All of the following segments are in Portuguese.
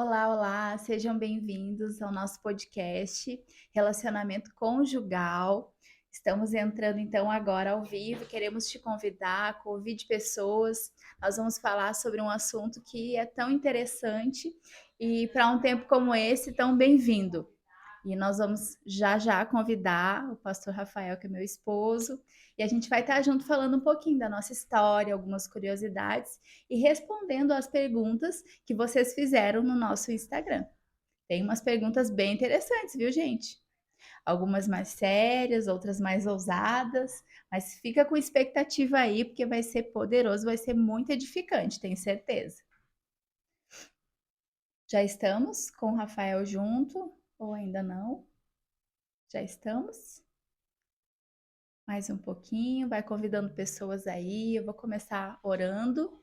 Olá, olá, sejam bem-vindos ao nosso podcast Relacionamento Conjugal. Estamos entrando então agora ao vivo, queremos te convidar, convide pessoas. Nós vamos falar sobre um assunto que é tão interessante e para um tempo como esse, tão bem-vindo. E nós vamos já já convidar o pastor Rafael, que é meu esposo, e a gente vai estar junto falando um pouquinho da nossa história, algumas curiosidades e respondendo às perguntas que vocês fizeram no nosso Instagram. Tem umas perguntas bem interessantes, viu, gente? Algumas mais sérias, outras mais ousadas, mas fica com expectativa aí, porque vai ser poderoso, vai ser muito edificante, tenho certeza. Já estamos com o Rafael junto, ou ainda não? Já estamos? Mais um pouquinho, vai convidando pessoas aí. Eu vou começar orando,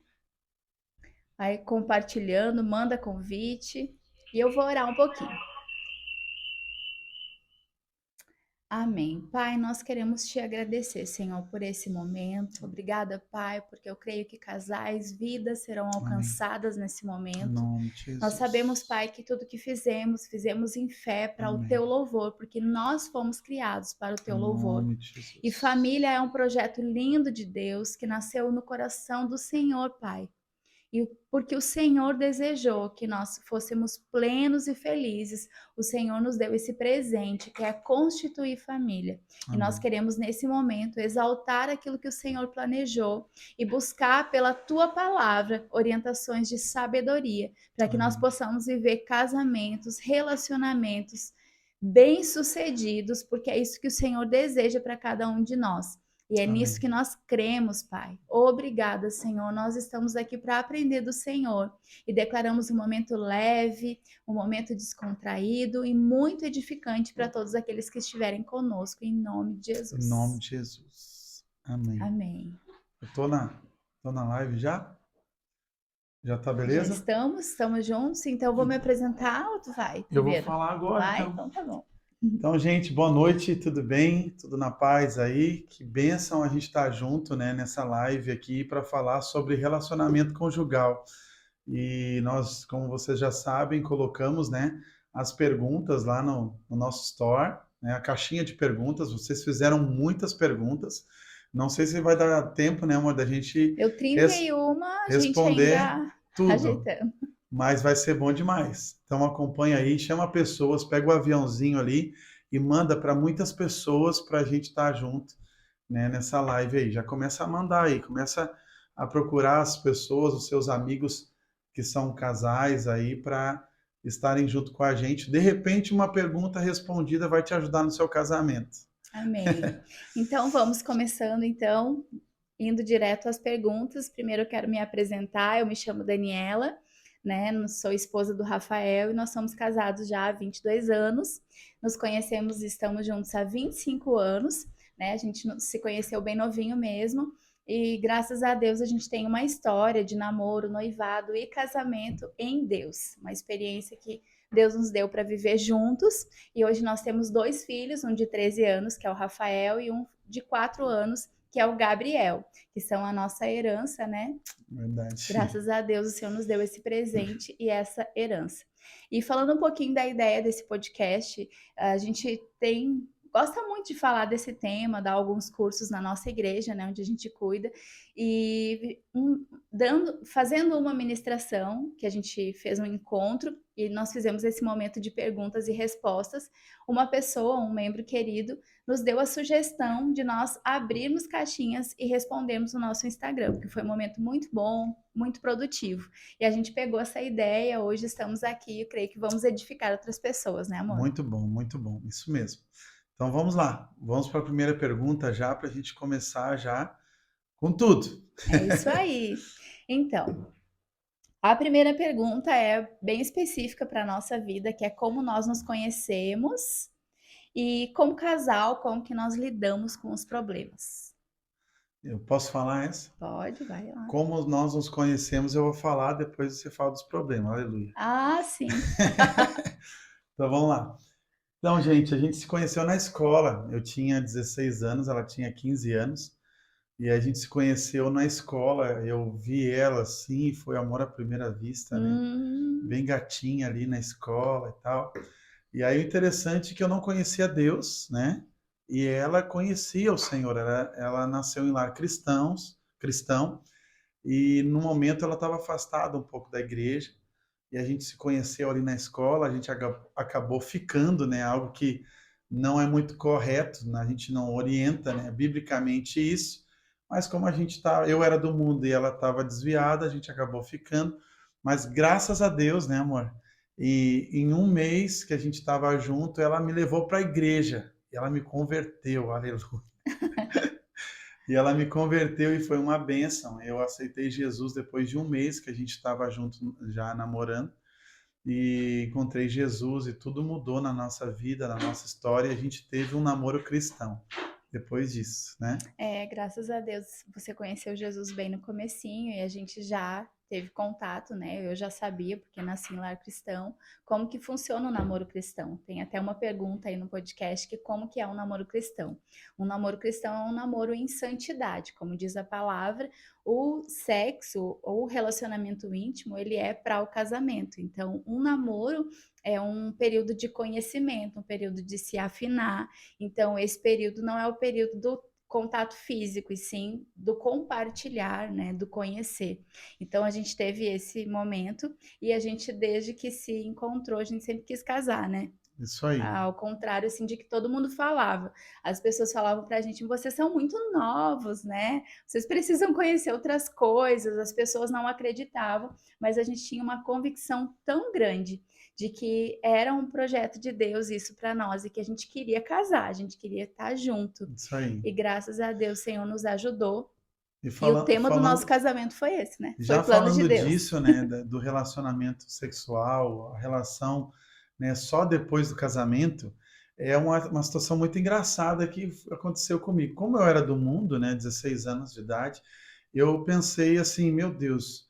vai compartilhando, manda convite e eu vou orar um pouquinho. Amém. Pai, nós queremos te agradecer, Senhor, por esse momento. Obrigada, Pai, porque eu creio que casais, vidas serão Amém. alcançadas nesse Em momento. nome de Nós sabemos, Jesus. Pai, que tudo que fizemos em fé para o teu Amém. louvor, porque nós fomos criados para o Em teu louvor. nome de E Jesus. família é um projeto lindo de Deus que nasceu no coração do Senhor, Pai. E porque o Senhor desejou que nós fôssemos plenos e felizes, o Senhor nos deu esse presente, que é constituir família. E nós Amém. queremos, nesse momento, exaltar aquilo que o Senhor planejou e buscar pela tua palavra orientações de sabedoria, para que nós Amém. possamos viver casamentos, relacionamentos bem-sucedidos, porque é isso que o Senhor deseja para cada um de nós. E é nisso Amém. que nós cremos, Pai. Obrigada, Senhor. Nós estamos aqui para aprender do Senhor e declaramos um momento leve, um momento descontraído e muito edificante para todos aqueles que estiverem conosco, em nome de Em nome Jesus. de Jesus. Amém. Amém. Eu tô na live já? Já tá Já beleza? estamos juntos, então eu vou me apresentar ou tu vai Eu vou primeiro? falar agora, Vai? então. Então tá bom. Então, gente, boa noite, tudo bem? Tudo na paz aí? Que bênção a gente estar junto, né, nessa live aqui para falar sobre relacionamento conjugal. E nós, como vocês já sabem, colocamos, né, as perguntas lá no nosso store, né, a caixinha de perguntas. Vocês fizeram muitas perguntas. Não sei se vai dar tempo, né, amor, da gente Eu res- 31, a gente responder ainda tudo, ajeitando. mas vai ser bom demais. Então acompanha aí, chama pessoas, pega o aviãozinho ali e manda para muitas pessoas para a gente estar junto, né, nessa live aí. Já começa a mandar aí, começa a procurar as pessoas, os seus amigos que são casais aí para estarem junto com a gente. De repente, uma pergunta respondida vai te ajudar no seu casamento. Amém. Então vamos começando então, indo direto às perguntas. Primeiro eu quero me apresentar. Eu me chamo Daniela, né? Sou esposa do Rafael e nós somos casados já há 22 anos. Nos conhecemos e estamos juntos há 25 anos, né? A gente se conheceu bem novinho mesmo. E graças a Deus a gente tem uma história de namoro, noivado e casamento em Deus. Uma experiência que Deus nos deu para viver juntos. E hoje nós temos dois filhos, um de 13 anos, que é o Rafael, e um de 4 anos, que é o Gabriel, que são a nossa herança, né? Verdade. Graças a Deus o Senhor nos deu esse presente e essa herança. E falando um pouquinho da ideia desse podcast, a gente gosta muito de falar desse tema, dar alguns cursos na nossa igreja, né, onde a gente cuida, e fazendo uma ministração, que a gente fez um encontro, e nós fizemos esse momento de perguntas e respostas, uma pessoa, um membro querido, nos deu a sugestão de nós abrirmos caixinhas e respondermos no nosso Instagram, porque foi um momento muito bom, muito produtivo. E a gente pegou essa ideia, hoje estamos aqui, eu creio que vamos edificar outras pessoas, né, amor? Muito bom, isso mesmo. Então vamos lá, vamos para a primeira pergunta já, para a gente começar já com tudo. É isso aí. Então, a primeira pergunta é bem específica para a nossa vida, que é como nós nos conhecemos e como casal, como que nós lidamos com os problemas. Eu posso falar essa? Pode, vai lá. Como nós nos conhecemos, eu vou falar, depois você fala dos problemas. Aleluia. Ah, sim. Então vamos lá. Então, gente, a gente se conheceu na escola. Eu tinha 16 anos, ela tinha 15 anos. E a gente se conheceu na escola, eu vi ela assim, foi amor à primeira vista, né? Hum, Bem gatinha ali na escola e tal. E aí o interessante é que eu não conhecia Deus, né? E ela conhecia o Senhor, ela nasceu em lar cristão, e no momento ela estava afastada um pouco da igreja, e a gente se conheceu ali na escola, a gente acabou ficando, né? Algo que não é muito correto, né? A gente não orienta, né, biblicamente isso, mas como a gente tá, eu era do mundo e ela estava desviada, a gente acabou ficando, mas graças a Deus, né, amor? E em um mês que a gente estava junto, ela me levou para a igreja, e ela me converteu, aleluia. E ela me converteu e foi uma bênção. Eu aceitei Jesus depois de um mês que a gente estava junto já namorando e encontrei Jesus e tudo mudou na nossa vida, na nossa história. E a gente teve um namoro cristão depois disso, né? graças a Deus você conheceu Jesus bem no comecinho e a gente já teve contato, né? Eu já sabia, porque nasci em lar cristão, como que funciona o namoro cristão. Tem até uma pergunta aí no podcast que como que é um namoro cristão. Um namoro cristão é um namoro em santidade, como diz a palavra, o sexo ou o relacionamento íntimo, ele é para o casamento. Então, um namoro é um período de conhecimento, um período de se afinar. Então, esse período não é o período do contato físico, e sim do compartilhar, né, do conhecer. Então a gente teve esse momento e a gente desde que se encontrou, a gente sempre quis casar, né? Isso aí. Ao contrário, assim, de que todo mundo falava. As pessoas falavam pra gente, vocês são muito novos, né? Vocês precisam conhecer outras coisas. As pessoas não acreditavam, mas a gente tinha uma convicção tão grande de que era um projeto de Deus isso para nós e que a gente queria casar, a gente queria estar junto. Isso aí. E graças a Deus, o Senhor nos ajudou. E E o tema do nosso falando, casamento foi esse, né? Foi já plano de falando Deus. disso, né, do relacionamento sexual, a relação, né, só depois do casamento, é uma situação muito engraçada que aconteceu comigo. Como eu era do mundo, né, 16 anos de idade, eu pensei assim, meu Deus,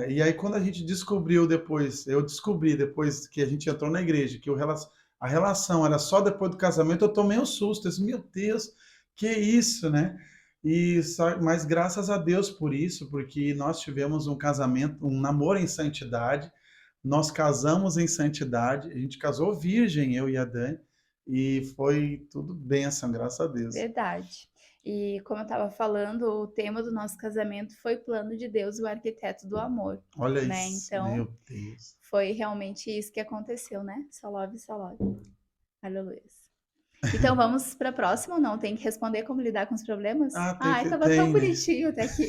e aí quando a gente descobriu depois, eu descobri depois que a gente entrou na igreja, que a relação era só depois do casamento, eu tomei um susto, eu disse, meu Deus, que isso, né? Mas graças a Deus por isso, porque nós tivemos um casamento, um namoro em santidade, nós casamos em santidade, a gente casou virgem, eu e a Dani, e foi tudo bênção, graças a Deus. Verdade. E como eu estava falando, o tema do nosso casamento foi plano de Deus, o arquiteto do amor, Olha né? isso, Então, meu Deus. foi realmente isso que aconteceu, né? Só love, só love. Aleluia. Então, vamos para a próxima, não? Tem que responder como lidar com os problemas? Ah, Ai, tava tão tem, né? bonitinho até aqui.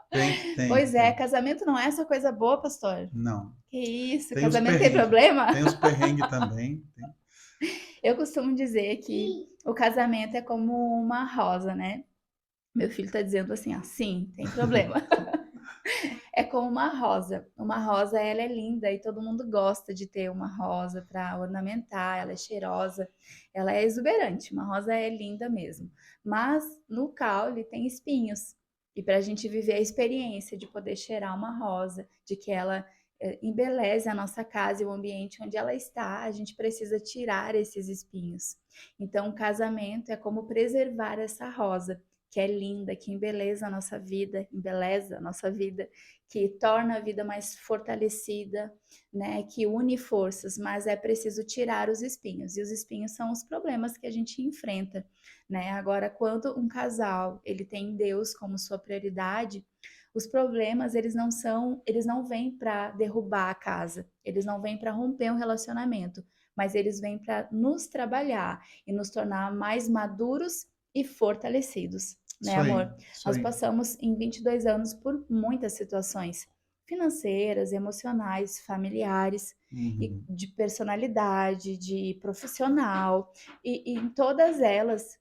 Tem, Pois é, tem. casamento não é essa coisa boa, pastor? Não. Que isso, Tem os casamento tem perrengues. problema? Tem os perrengues também. Eu costumo dizer que o casamento é como uma rosa, né? Meu filho tá dizendo assim, ó, sim, tem problema. É como uma rosa. Uma rosa, ela é linda e todo mundo gosta de ter uma rosa para ornamentar. Ela é cheirosa, ela é exuberante. Uma rosa é linda mesmo. Mas no caule tem espinhos. E para a gente viver a experiência de poder cheirar uma rosa, de que ela embeleze a nossa casa e o ambiente onde ela está, a gente precisa tirar esses espinhos. Então, o casamento é como preservar essa rosa, que é linda, que embeleza a nossa vida, que torna a vida mais fortalecida, né, que une forças, mas é preciso tirar os espinhos, e os espinhos são os problemas que a gente enfrenta, né? Agora, quando um casal, ele tem Deus como sua prioridade, os problemas, eles não vêm para derrubar a casa, eles não vêm para romper um relacionamento, mas eles vêm para nos trabalhar e nos tornar mais maduros e fortalecidos, né, Isso aí, amor? isso Nós aí. passamos em 22 anos por muitas situações financeiras, emocionais, familiares e Uhum. de personalidade, de profissional, e em todas elas,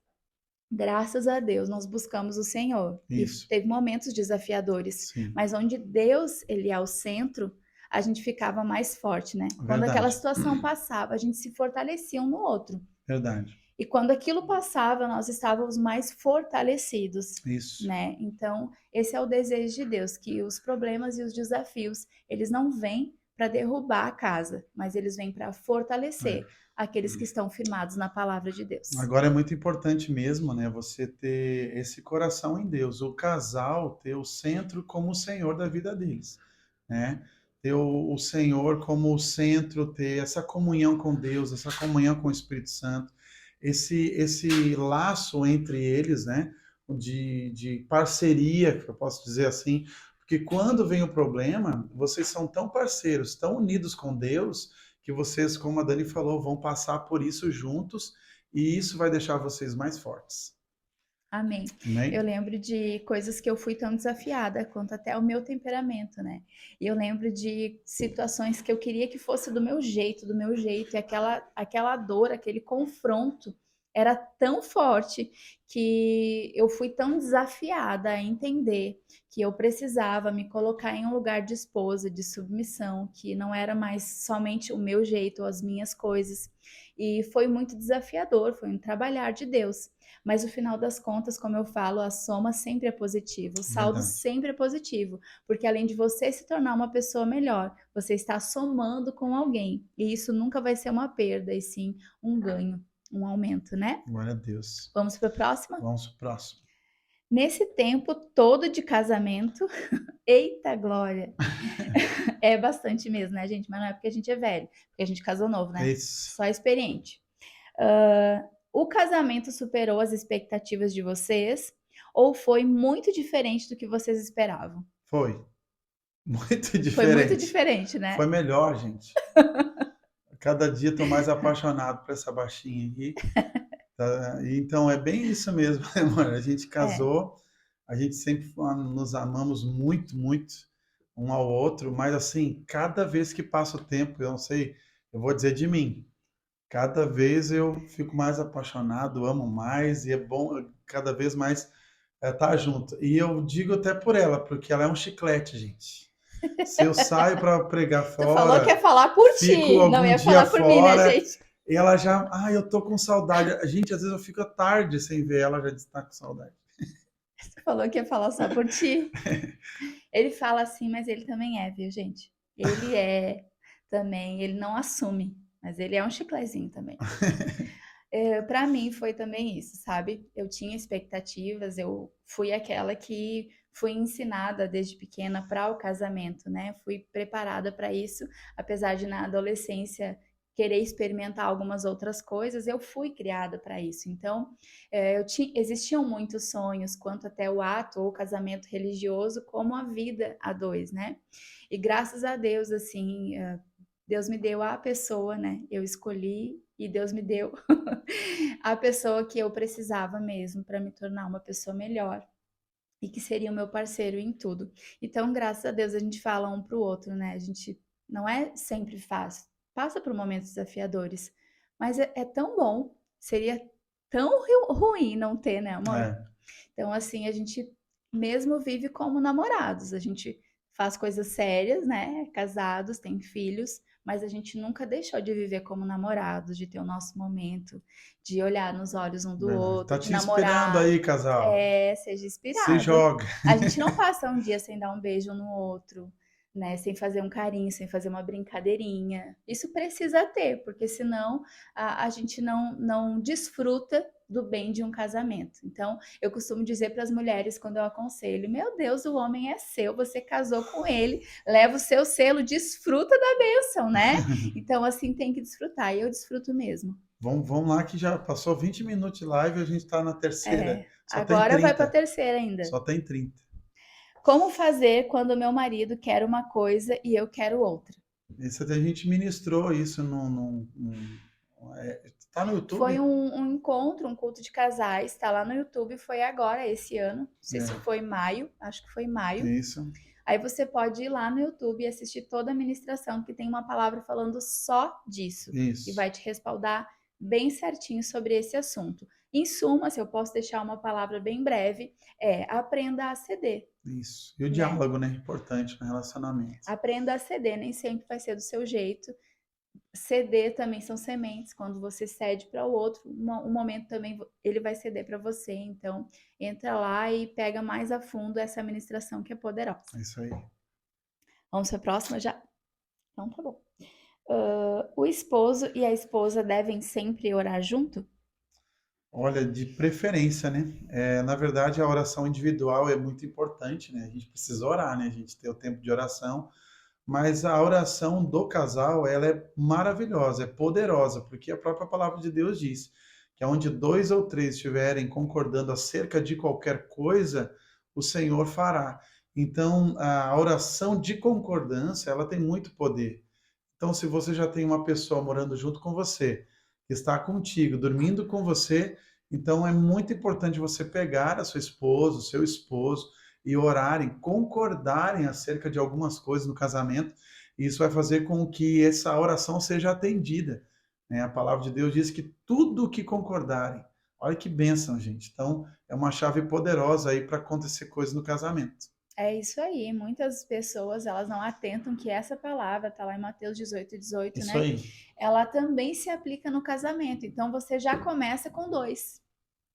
graças a Deus, nós buscamos o Senhor. E Isso, teve momentos desafiadores, sim. mas onde Deus, ele é o centro, a gente ficava mais forte, né? Quando aquela Verdade, situação passava, a gente se fortalecia um no outro. verdade. E quando aquilo passava, nós estávamos mais fortalecidos, Isso. né? Então, esse é o desejo de Deus, que os problemas e os desafios, eles não vêm para derrubar a casa, mas eles vêm para fortalecer É. aqueles que estão firmados na palavra de Deus. Agora é muito importante mesmo, né, você ter esse coração em Deus, o casal ter o centro como o Senhor da vida deles, né? Ter o Senhor como o centro, ter essa comunhão com Deus, essa comunhão com o Espírito Santo, esse laço entre eles, né, de parceria, que eu posso dizer assim, porque quando vem o problema, vocês são tão parceiros, tão unidos com Deus, que vocês, como a Dani falou, vão passar por isso juntos e isso vai deixar vocês mais fortes. Amém. Eu Amém? lembro de coisas que eu fui tão desafiada quanto até o meu temperamento, né? E eu lembro de situações que eu queria que fosse do meu jeito, e aquela dor, aquele confronto era tão forte que eu fui tão desafiada a entender que eu precisava me colocar em um lugar de esposa, de submissão, que não era mais somente o meu jeito ou as minhas coisas. E foi muito desafiador, foi um trabalhar de Deus. Mas no final das contas, como eu falo, a soma sempre é positiva, o saldo Verdade. sempre é positivo, porque além de você se tornar uma pessoa melhor, você está somando com alguém, e isso nunca vai ser uma perda, e sim um ganho, um aumento, né? Glória a Deus. Vamos para a próxima? Vamos pro próximo. Nesse tempo todo de casamento, eita glória! É bastante mesmo, né, gente? Mas não é porque a gente é velho, porque a gente casou novo, né? Esse Só experiente. O casamento superou as expectativas de vocês ou foi muito diferente do que vocês esperavam? foi muito Foi muito diferente. diferente, Foi né? melhor, gente. Cada dia estou mais apaixonado por essa baixinha aqui. Tá? Então é bem isso mesmo, né, mano? A gente É, casou, a gente sempre nos amamos muito, muito um ao outro, mas assim, cada vez que passa o tempo, eu não sei, eu vou dizer de mim, cada vez eu fico mais apaixonado, amo mais e é bom cada vez mais estar junto. E eu digo até por ela, porque ela é um chiclete, gente. Se eu saio para pregar tu falou que ia fora, falar por fico ti, não algum ia dia falar por mim, né, fora, gente? e ela já, eu tô com saudade. Gente, às vezes eu fico tarde sem ver ela, já está com saudade. Tu falou que ia falar só por ti. Ele fala assim, mas ele também é, viu, gente? Ele é também, ele não assume, mas ele é um chiclezinho também. Para mim foi também isso, sabe? Eu tinha expectativas, eu fui aquela que fui ensinada desde pequena para o casamento, né? Fui preparada para isso, apesar de na adolescência querer experimentar algumas outras coisas, eu fui criada para isso. Então, existiam muitos sonhos quanto até o ato ou o casamento religioso, como a vida a dois, né? E graças a Deus, assim, Deus me deu a pessoa, né? Eu escolhi e Deus me deu a pessoa que eu precisava mesmo para me tornar uma pessoa melhor e que seria o meu parceiro em tudo. Então, graças a Deus, a gente fala um pro outro, né? A gente não é sempre fácil, passa por momentos desafiadores, mas é tão bom, seria tão ruim não ter, né, amor? É, Então, assim, a gente mesmo vive como namorados, a gente faz coisas sérias, né? Casados, tem filhos, mas a gente nunca deixou de viver como namorados, de ter o nosso momento, de olhar nos olhos um do verdade. outro, Tá de te esperando namorar. aí, casal. Seja Se inspirado. joga. A gente não passa um dia sem dar um beijo no outro, né? Sem fazer um carinho, sem fazer uma brincadeirinha. Isso precisa ter, porque senão a gente não desfruta do bem de um casamento. Então, eu costumo dizer para as mulheres quando eu aconselho: meu Deus, o homem é seu, você casou com ele, leva o seu selo, desfruta da bênção, né? Então, assim, tem que desfrutar, e eu desfruto mesmo. Vamos lá que já passou 20 minutos de live e a gente está na terceira. Só tem Agora vai para a 30. terceira ainda. Só tem 30. Como fazer quando meu marido quer uma coisa e eu quero outra? Isso a gente ministrou isso tá no Foi YouTube? um encontro, um culto de casais, tá lá no YouTube, foi agora, esse ano. Não sei se É, foi maio, acho que foi maio. isso, Aí você pode ir lá no YouTube e assistir toda a ministração, que tem uma palavra falando só disso. E isso, vai te respaldar bem certinho sobre esse assunto. Em suma, se eu posso deixar uma palavra bem breve, aprenda a ceder, isso. E o né? diálogo, né? Importante no relacionamento. Aprenda a ceder, nem sempre vai ser do seu jeito. Ceder também são sementes. Quando você cede para o outro, um momento também ele vai ceder para você. Então, entra lá e pega mais a fundo essa ministração que é poderosa. É isso aí. Vamos para a próxima já? Então tá bom. O esposo e a esposa devem sempre orar junto? Olha, de preferência, né? Na verdade, a oração individual é muito importante, né? A gente precisa orar, né? A gente ter o tempo de oração, mas a oração do casal, ela é maravilhosa, é poderosa, porque a própria palavra de Deus diz que onde dois ou três estiverem concordando acerca de qualquer coisa, o Senhor fará. Então, a oração de concordância, ela tem muito poder. Então, se você já tem uma pessoa morando junto com você, que está contigo, dormindo com você, então é muito importante você pegar a sua esposa, o seu esposo e orarem, concordarem acerca de algumas coisas no casamento. E isso vai fazer com que essa oração seja atendida, né? A palavra de Deus diz que tudo o que concordarem. Olha que bênção, gente. Então, é uma chave poderosa aí para acontecer coisas no casamento. É isso aí. Muitas pessoas, elas não atentam que essa palavra, tá lá em Mateus 18, Isso né? aí. Ela também se aplica no casamento. Então você já começa com dois,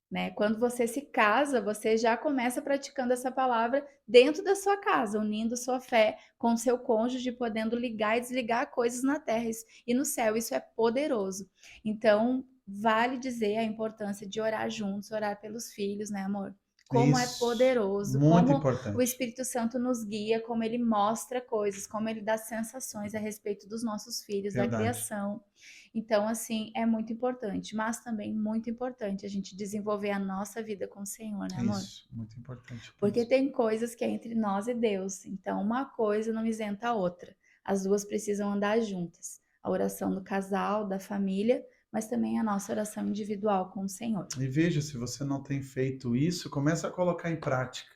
né? Quando você se casa, você já começa praticando essa palavra dentro da sua casa, unindo sua fé com o seu cônjuge, podendo ligar e desligar coisas na terra e no céu. Isso é poderoso. Então, vale dizer a importância de orar juntos, orar pelos filhos, né, amor? Como é Isso. poderoso, Muito como o importante. Espírito Santo nos guia, como ele mostra coisas, como ele dá sensações a respeito dos nossos filhos, da Verdade. criação. Então, assim, é muito importante, mas também muito importante a gente desenvolver a nossa vida com o Senhor, né, amor? Isso, muito importante Porque mesmo. tem coisas que é entre nós e Deus, então uma coisa não isenta a outra. As duas precisam andar juntas. A oração do casal, da família, mas também a nossa oração individual com o Senhor. E veja, se você não tem feito isso, comece a colocar em prática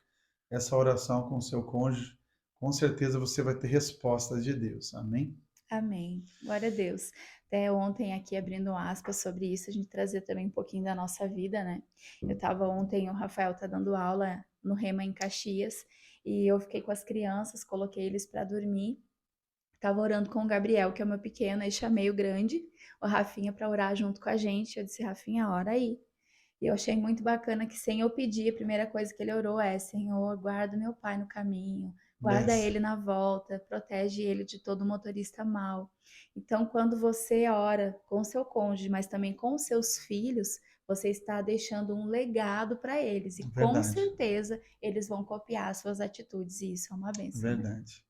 essa oração com o seu cônjuge. Com certeza você vai ter respostas de Deus. Amém? Amém. Glória a Deus. Até ontem aqui abrindo aspas sobre isso, a gente trazer também um pouquinho da nossa vida, né? Eu estava ontem, o Rafael tá dando aula no Rema em Caxias, e eu fiquei com as crianças, coloquei eles para dormir. Tava orando com o Gabriel, que é o meu pequeno, aí chamei o grande, o Rafinha, para orar junto com a gente. Eu disse: "Rafinha, ora aí". E eu achei muito bacana que, sem eu pedir, a primeira coisa que ele orou é: Senhor, guarda meu pai no caminho, guarda Benção. ele na volta, protege ele de todo motorista mau. Então, quando você ora com o seu cônjuge, mas também com os seus filhos, você está deixando um legado para eles, e com Verdade, certeza eles vão copiar as suas atitudes, e isso é uma bênção, né? verdade.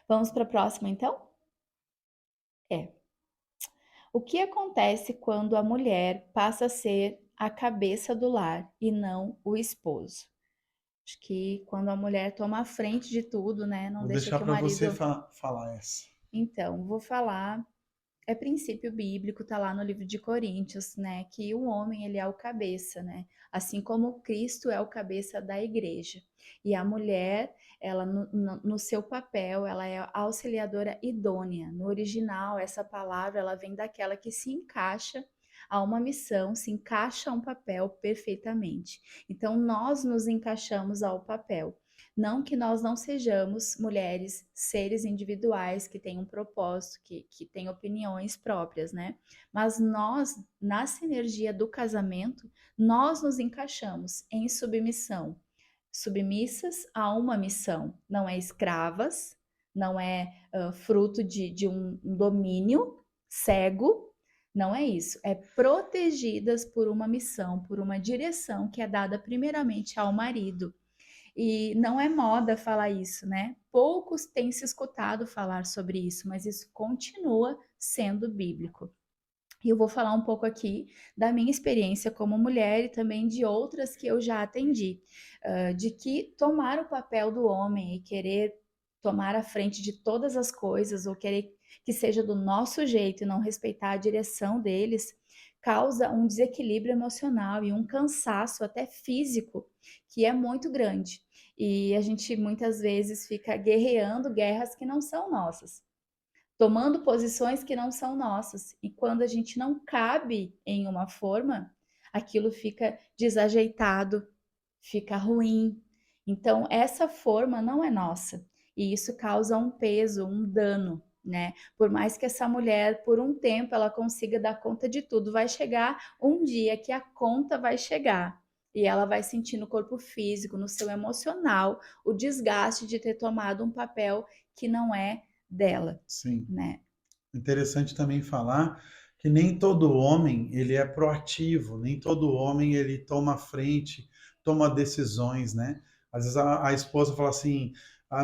Vamos para a próxima, então? É. O que acontece quando a mulher passa a ser a cabeça do lar e não o esposo? Acho que quando a mulher toma a frente de tudo, né? Não Vou deixa deixar que o para você marido. falar essa. Então, vou falar. É princípio bíblico, tá lá no livro de Coríntios, né? Que o homem, ele é o cabeça, né? Assim como Cristo é o cabeça da igreja. E a mulher, ela, no seu papel, ela é a auxiliadora idônea. No original, essa palavra, ela vem daquela que se encaixa a uma missão, se encaixa a um papel perfeitamente. Então, nós nos encaixamos ao papel. Não que nós não sejamos mulheres, seres individuais que têm um propósito, que têm opiniões próprias, né? Mas nós, na sinergia do casamento, nós nos encaixamos em submissão, submissas a uma missão, não é escravas, não é fruto de um domínio cego, não é isso, é protegidas por uma missão, por uma direção que é dada primeiramente ao marido. E não é moda falar isso, né? Poucos têm se escutado falar sobre isso, mas isso continua sendo bíblico. E eu vou falar um pouco aqui da minha experiência como mulher e também de outras que eu já atendi, de que tomar o papel do homem e querer tomar a frente de todas as coisas, ou querer que seja do nosso jeito e não respeitar a direção deles, causa um desequilíbrio emocional e um cansaço até físico que é muito grande. E a gente muitas vezes fica guerreando guerras que não são nossas, tomando posições que não são nossas. E quando a gente não cabe em uma forma, aquilo fica desajeitado, fica ruim. Então, essa forma não é nossa. E isso causa um peso, um dano, né? Por mais que essa mulher, por um tempo, ela consiga dar conta de tudo, vai chegar um dia que a conta vai chegar. E ela vai sentir no corpo físico, no seu emocional, o desgaste de ter tomado um papel que não é dela, Sim. né? Interessante também falar que nem todo homem ele é proativo, nem todo homem ele toma a frente, toma decisões, né? Às vezes a esposa fala assim,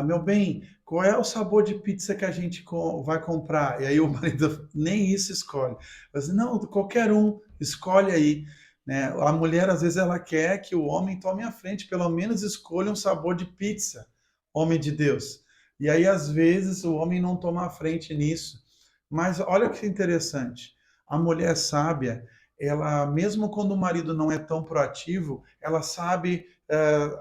meu bem, qual é o sabor de pizza que a gente vai comprar? E aí o marido nem isso escolhe. Fala assim, não, qualquer um, escolhe aí. Né? A mulher às vezes ela quer que o homem tome a frente, pelo menos escolha um sabor de pizza, homem de Deus. E aí às vezes o homem não toma a frente nisso. Mas olha que interessante. A mulher sábia, ela, mesmo quando o marido não é tão proativo, ela sabe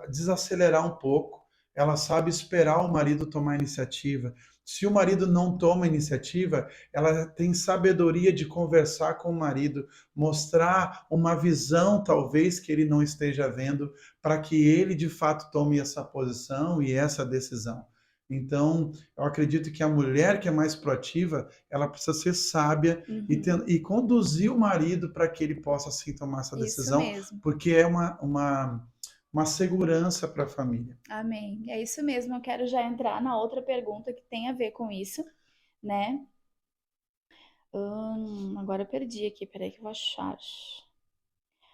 desacelerar um pouco. Ela sabe esperar o marido tomar iniciativa. Se o marido não toma iniciativa, ela tem sabedoria de conversar com o marido, mostrar uma visão, talvez, que ele não esteja vendo, para que ele de fato tome essa posição e essa decisão. Então, eu acredito que a mulher que é mais proativa, ela precisa ser sábia e conduzir o marido para que ele possa sim tomar essa Isso decisão, mesmo. porque é uma segurança para a família. Amém. É isso mesmo. Eu quero já entrar na outra pergunta que tem a ver com isso, né? Agora eu perdi aqui, peraí que eu vou achar.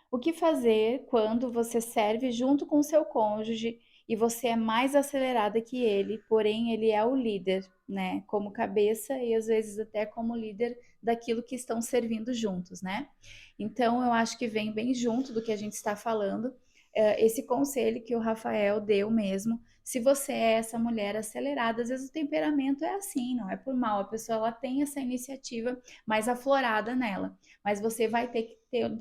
O que fazer quando você serve junto com seu cônjuge e você é mais acelerada que ele, porém ele é o líder, né? Como cabeça e às vezes até como líder daquilo que estão servindo juntos, né? Então eu acho que vem bem junto do que a gente está falando, esse conselho que o Rafael deu mesmo. Se você é essa mulher acelerada, às vezes o temperamento é assim, não é por mal, a pessoa ela tem essa iniciativa mais aflorada nela, mas você vai ter que ter um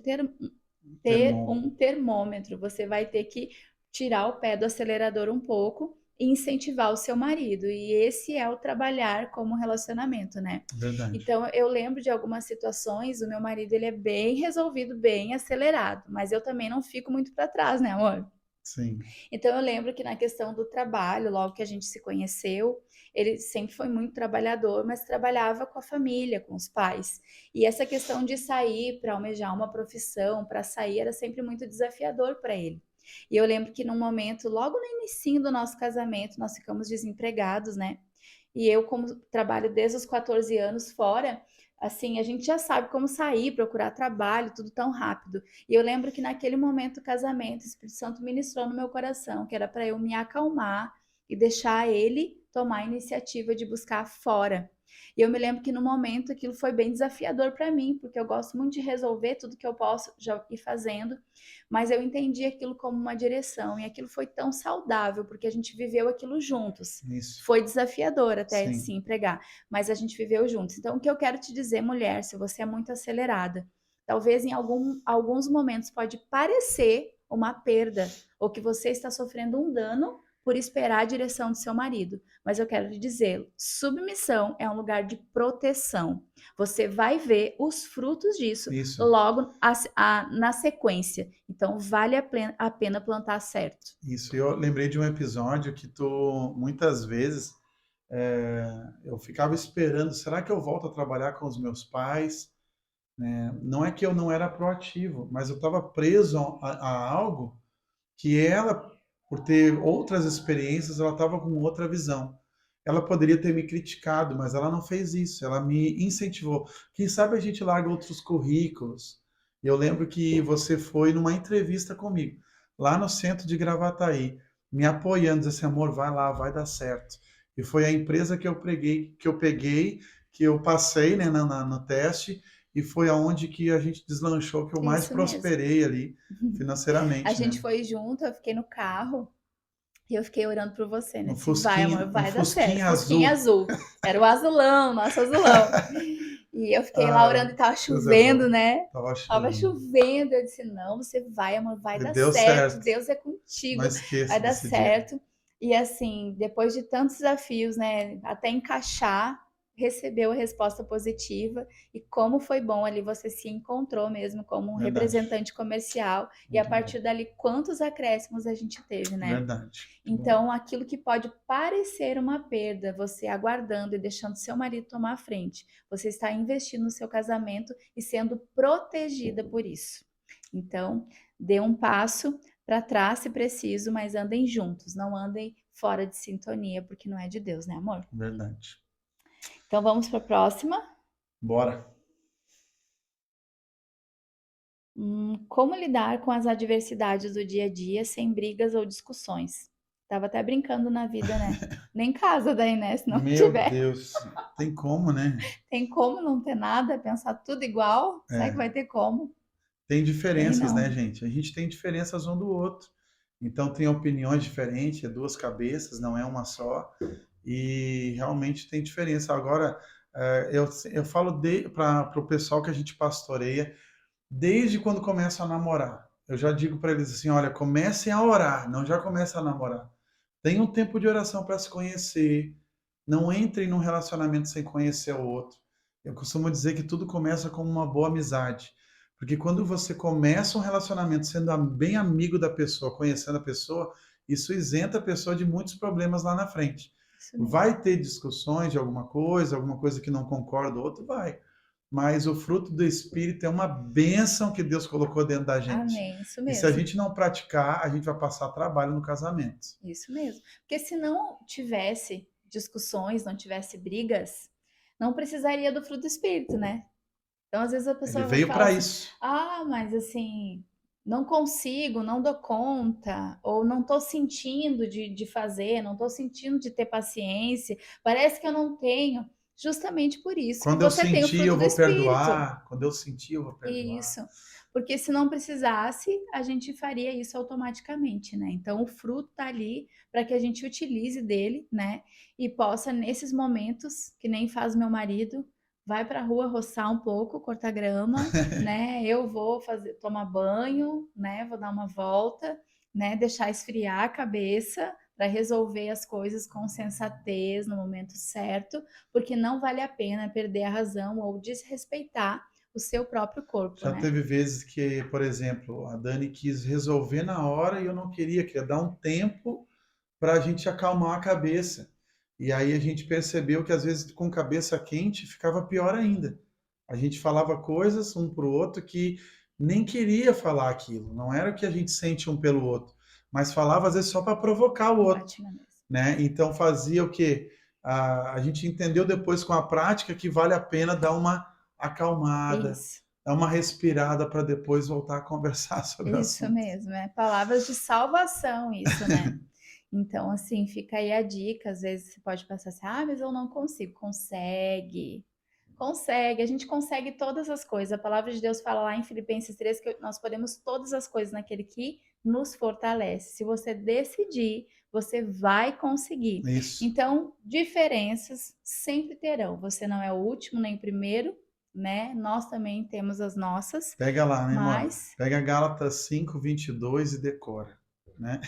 Termômetro. termômetro, você vai ter que tirar o pé do acelerador um pouco e incentivar o seu marido. E esse é o trabalhar como relacionamento, né? Verdade. Então eu lembro de algumas situações, o meu marido ele é bem resolvido, bem acelerado, mas eu também não fico muito para trás, né, amor? Sim. Então eu lembro que na questão do trabalho, logo que a gente se conheceu, ele sempre foi muito trabalhador, mas trabalhava com a família, com os pais. E essa questão de sair para almejar uma profissão, para sair, era sempre muito desafiador para ele. E eu lembro que num momento, logo no início do nosso casamento, nós ficamos desempregados, né? E eu, como trabalho desde os 14 anos fora, assim, a gente já sabe como sair, procurar trabalho, tudo tão rápido. E eu lembro que naquele momento do casamento, o Espírito Santo ministrou no meu coração, que era para eu me acalmar e deixar ele tomar a iniciativa de buscar fora. E eu me lembro que no momento aquilo foi bem desafiador para mim, porque eu gosto muito de resolver tudo que eu posso já ir fazendo, mas eu entendi aquilo como uma direção e aquilo foi tão saudável, porque a gente viveu aquilo juntos. Isso. Foi desafiador até Sim. se empregar, mas a gente viveu juntos. Então, o que eu quero te dizer, mulher, se você é muito acelerada, talvez em alguns momentos pode parecer uma perda, ou que você está sofrendo um dano por esperar a direção do seu marido. Mas eu quero te dizer, submissão é um lugar de proteção. Você vai ver os frutos disso Isso. logo na sequência. Então, vale a pena plantar certo. Isso. Eu lembrei de um episódio que tu, muitas vezes, eu ficava esperando, será que eu volto a trabalhar com os meus pais? Não é que eu não era proativo, mas eu estava preso a algo que ela, por ter outras experiências, ela estava com outra visão. Ela poderia ter me criticado, mas ela não fez isso. Ela me incentivou. Quem sabe a gente larga outros currículos. Eu lembro que você foi numa entrevista comigo, lá no centro de Gravataí, me apoiando, disse assim, amor, vai lá, vai dar certo. E foi a empresa que eu passei, né, no teste, e foi aonde que a gente deslanchou, que eu mais Isso mesmo. prosperei ali A financeiramente, gente né? foi junto, eu fiquei no carro e eu fiquei orando por você, né? Um Disse, vai, amor, um vai dar certo. fusquinha Fusquinha azul. azul. Era o azulão, nosso azulão. E eu fiquei lá Ai, orando e tava Deus é chovendo, bom. né? Tava Tava chovendo. chovendo. Eu disse, não, você vai, amor, vai E dar deu certo. certo. Deus é Não contigo, vai esqueço dar desse dia. certo. E assim, depois de tantos desafios, né? Até encaixar, recebeu a resposta positiva. E como foi bom ali, você se encontrou mesmo como um Verdade. representante comercial. E a Muito bom. partir dali, quantos acréscimos a gente teve, né? Verdade. Muito bom. Então, aquilo que pode parecer uma perda, você aguardando e deixando seu marido tomar a frente, você está investindo no seu casamento e sendo protegida por isso. Então, dê um passo para trás se preciso, mas andem juntos, não andem fora de sintonia, porque não é de Deus, né, amor? Verdade. Então vamos para a próxima. Bora. Como lidar com as adversidades do dia a dia sem brigas ou discussões? Tava até brincando na vida, né? Nem casa daí, né? Se não Meu tiver. Deus, tem como, né? Tem como não ter nada, pensar tudo igual? Será que É, vai ter como? tem Tem diferenças, né, não. gente? A gente tem diferenças um do outro. Então tem opiniões diferentes, é duas cabeças, não é uma só. E realmente tem diferença. Agora, eu falo para o pessoal que a gente pastoreia, desde quando começa a namorar. Eu já digo para eles assim, olha, comecem a orar, não já começa a namorar. Tenha um tempo de oração para se conhecer. Não entre num relacionamento sem conhecer o outro. Eu costumo dizer que tudo começa com uma boa amizade. Porque quando você começa um relacionamento sendo bem amigo da pessoa, conhecendo a pessoa, isso isenta a pessoa de muitos problemas lá na frente. Isso mesmo. Vai ter discussões de alguma coisa que não concorda, o outro vai. Mas o fruto do Espírito é uma bênção que Deus colocou dentro da gente. Amém. Isso E se a mesmo. gente não praticar, a gente vai passar trabalho no casamento. Isso mesmo. Porque se não tivesse discussões, não tivesse brigas, não precisaria do fruto do espírito, né? Então, às vezes a Ele pessoa veio fala para assim: isso. ah, mas assim, não consigo, não dou conta, ou não tô sentindo de fazer, não tô sentindo de ter paciência, parece que eu não tenho. Justamente por isso que Quando eu você tem o sentir, fruto eu do vou espírito. perdoar. Quando eu sentir, eu vou perdoar. Isso. Porque se não precisasse, a gente faria isso automaticamente, né? Então o fruto tá ali para que a gente utilize dele, né? E possa nesses momentos, que nem faz meu marido, vai para a rua roçar um pouco, cortar grama, né? Eu vou fazer, tomar banho, né? Vou dar uma volta, né? Deixar esfriar a cabeça para resolver as coisas com sensatez no momento certo, porque não vale a pena perder a razão ou desrespeitar o seu próprio corpo, Já né? teve vezes que, por exemplo, a Dani quis resolver na hora e eu não queria, queria dar um tempo para a gente acalmar a cabeça. E aí a gente percebeu que às vezes com cabeça quente ficava pior ainda. A gente falava coisas um para o outro que nem queria falar aquilo. Não era o que a gente sente um pelo outro, mas falava às vezes só para provocar o outro, Bate na mesa. né? Então fazia o quê? A gente entendeu depois com a prática que vale a pena dar uma acalmada, Isso, dar uma respirada para depois voltar a conversar sobre o isso assunto. mesmo, é palavras de salvação, isso, né? Então, assim, fica aí a dica. Às vezes você pode pensar assim, ah, mas eu não consigo. Consegue. Consegue, a gente consegue todas as coisas. A palavra de Deus fala lá em Filipenses 3 que nós podemos todas as coisas naquele que nos fortalece. Se você decidir, você vai conseguir. Isso. Então, diferenças sempre terão. Você não é o último nem o primeiro, né? Nós também temos as nossas, Pega lá, né, Mora? mas Pega Gálatas 5:22 e decora, né?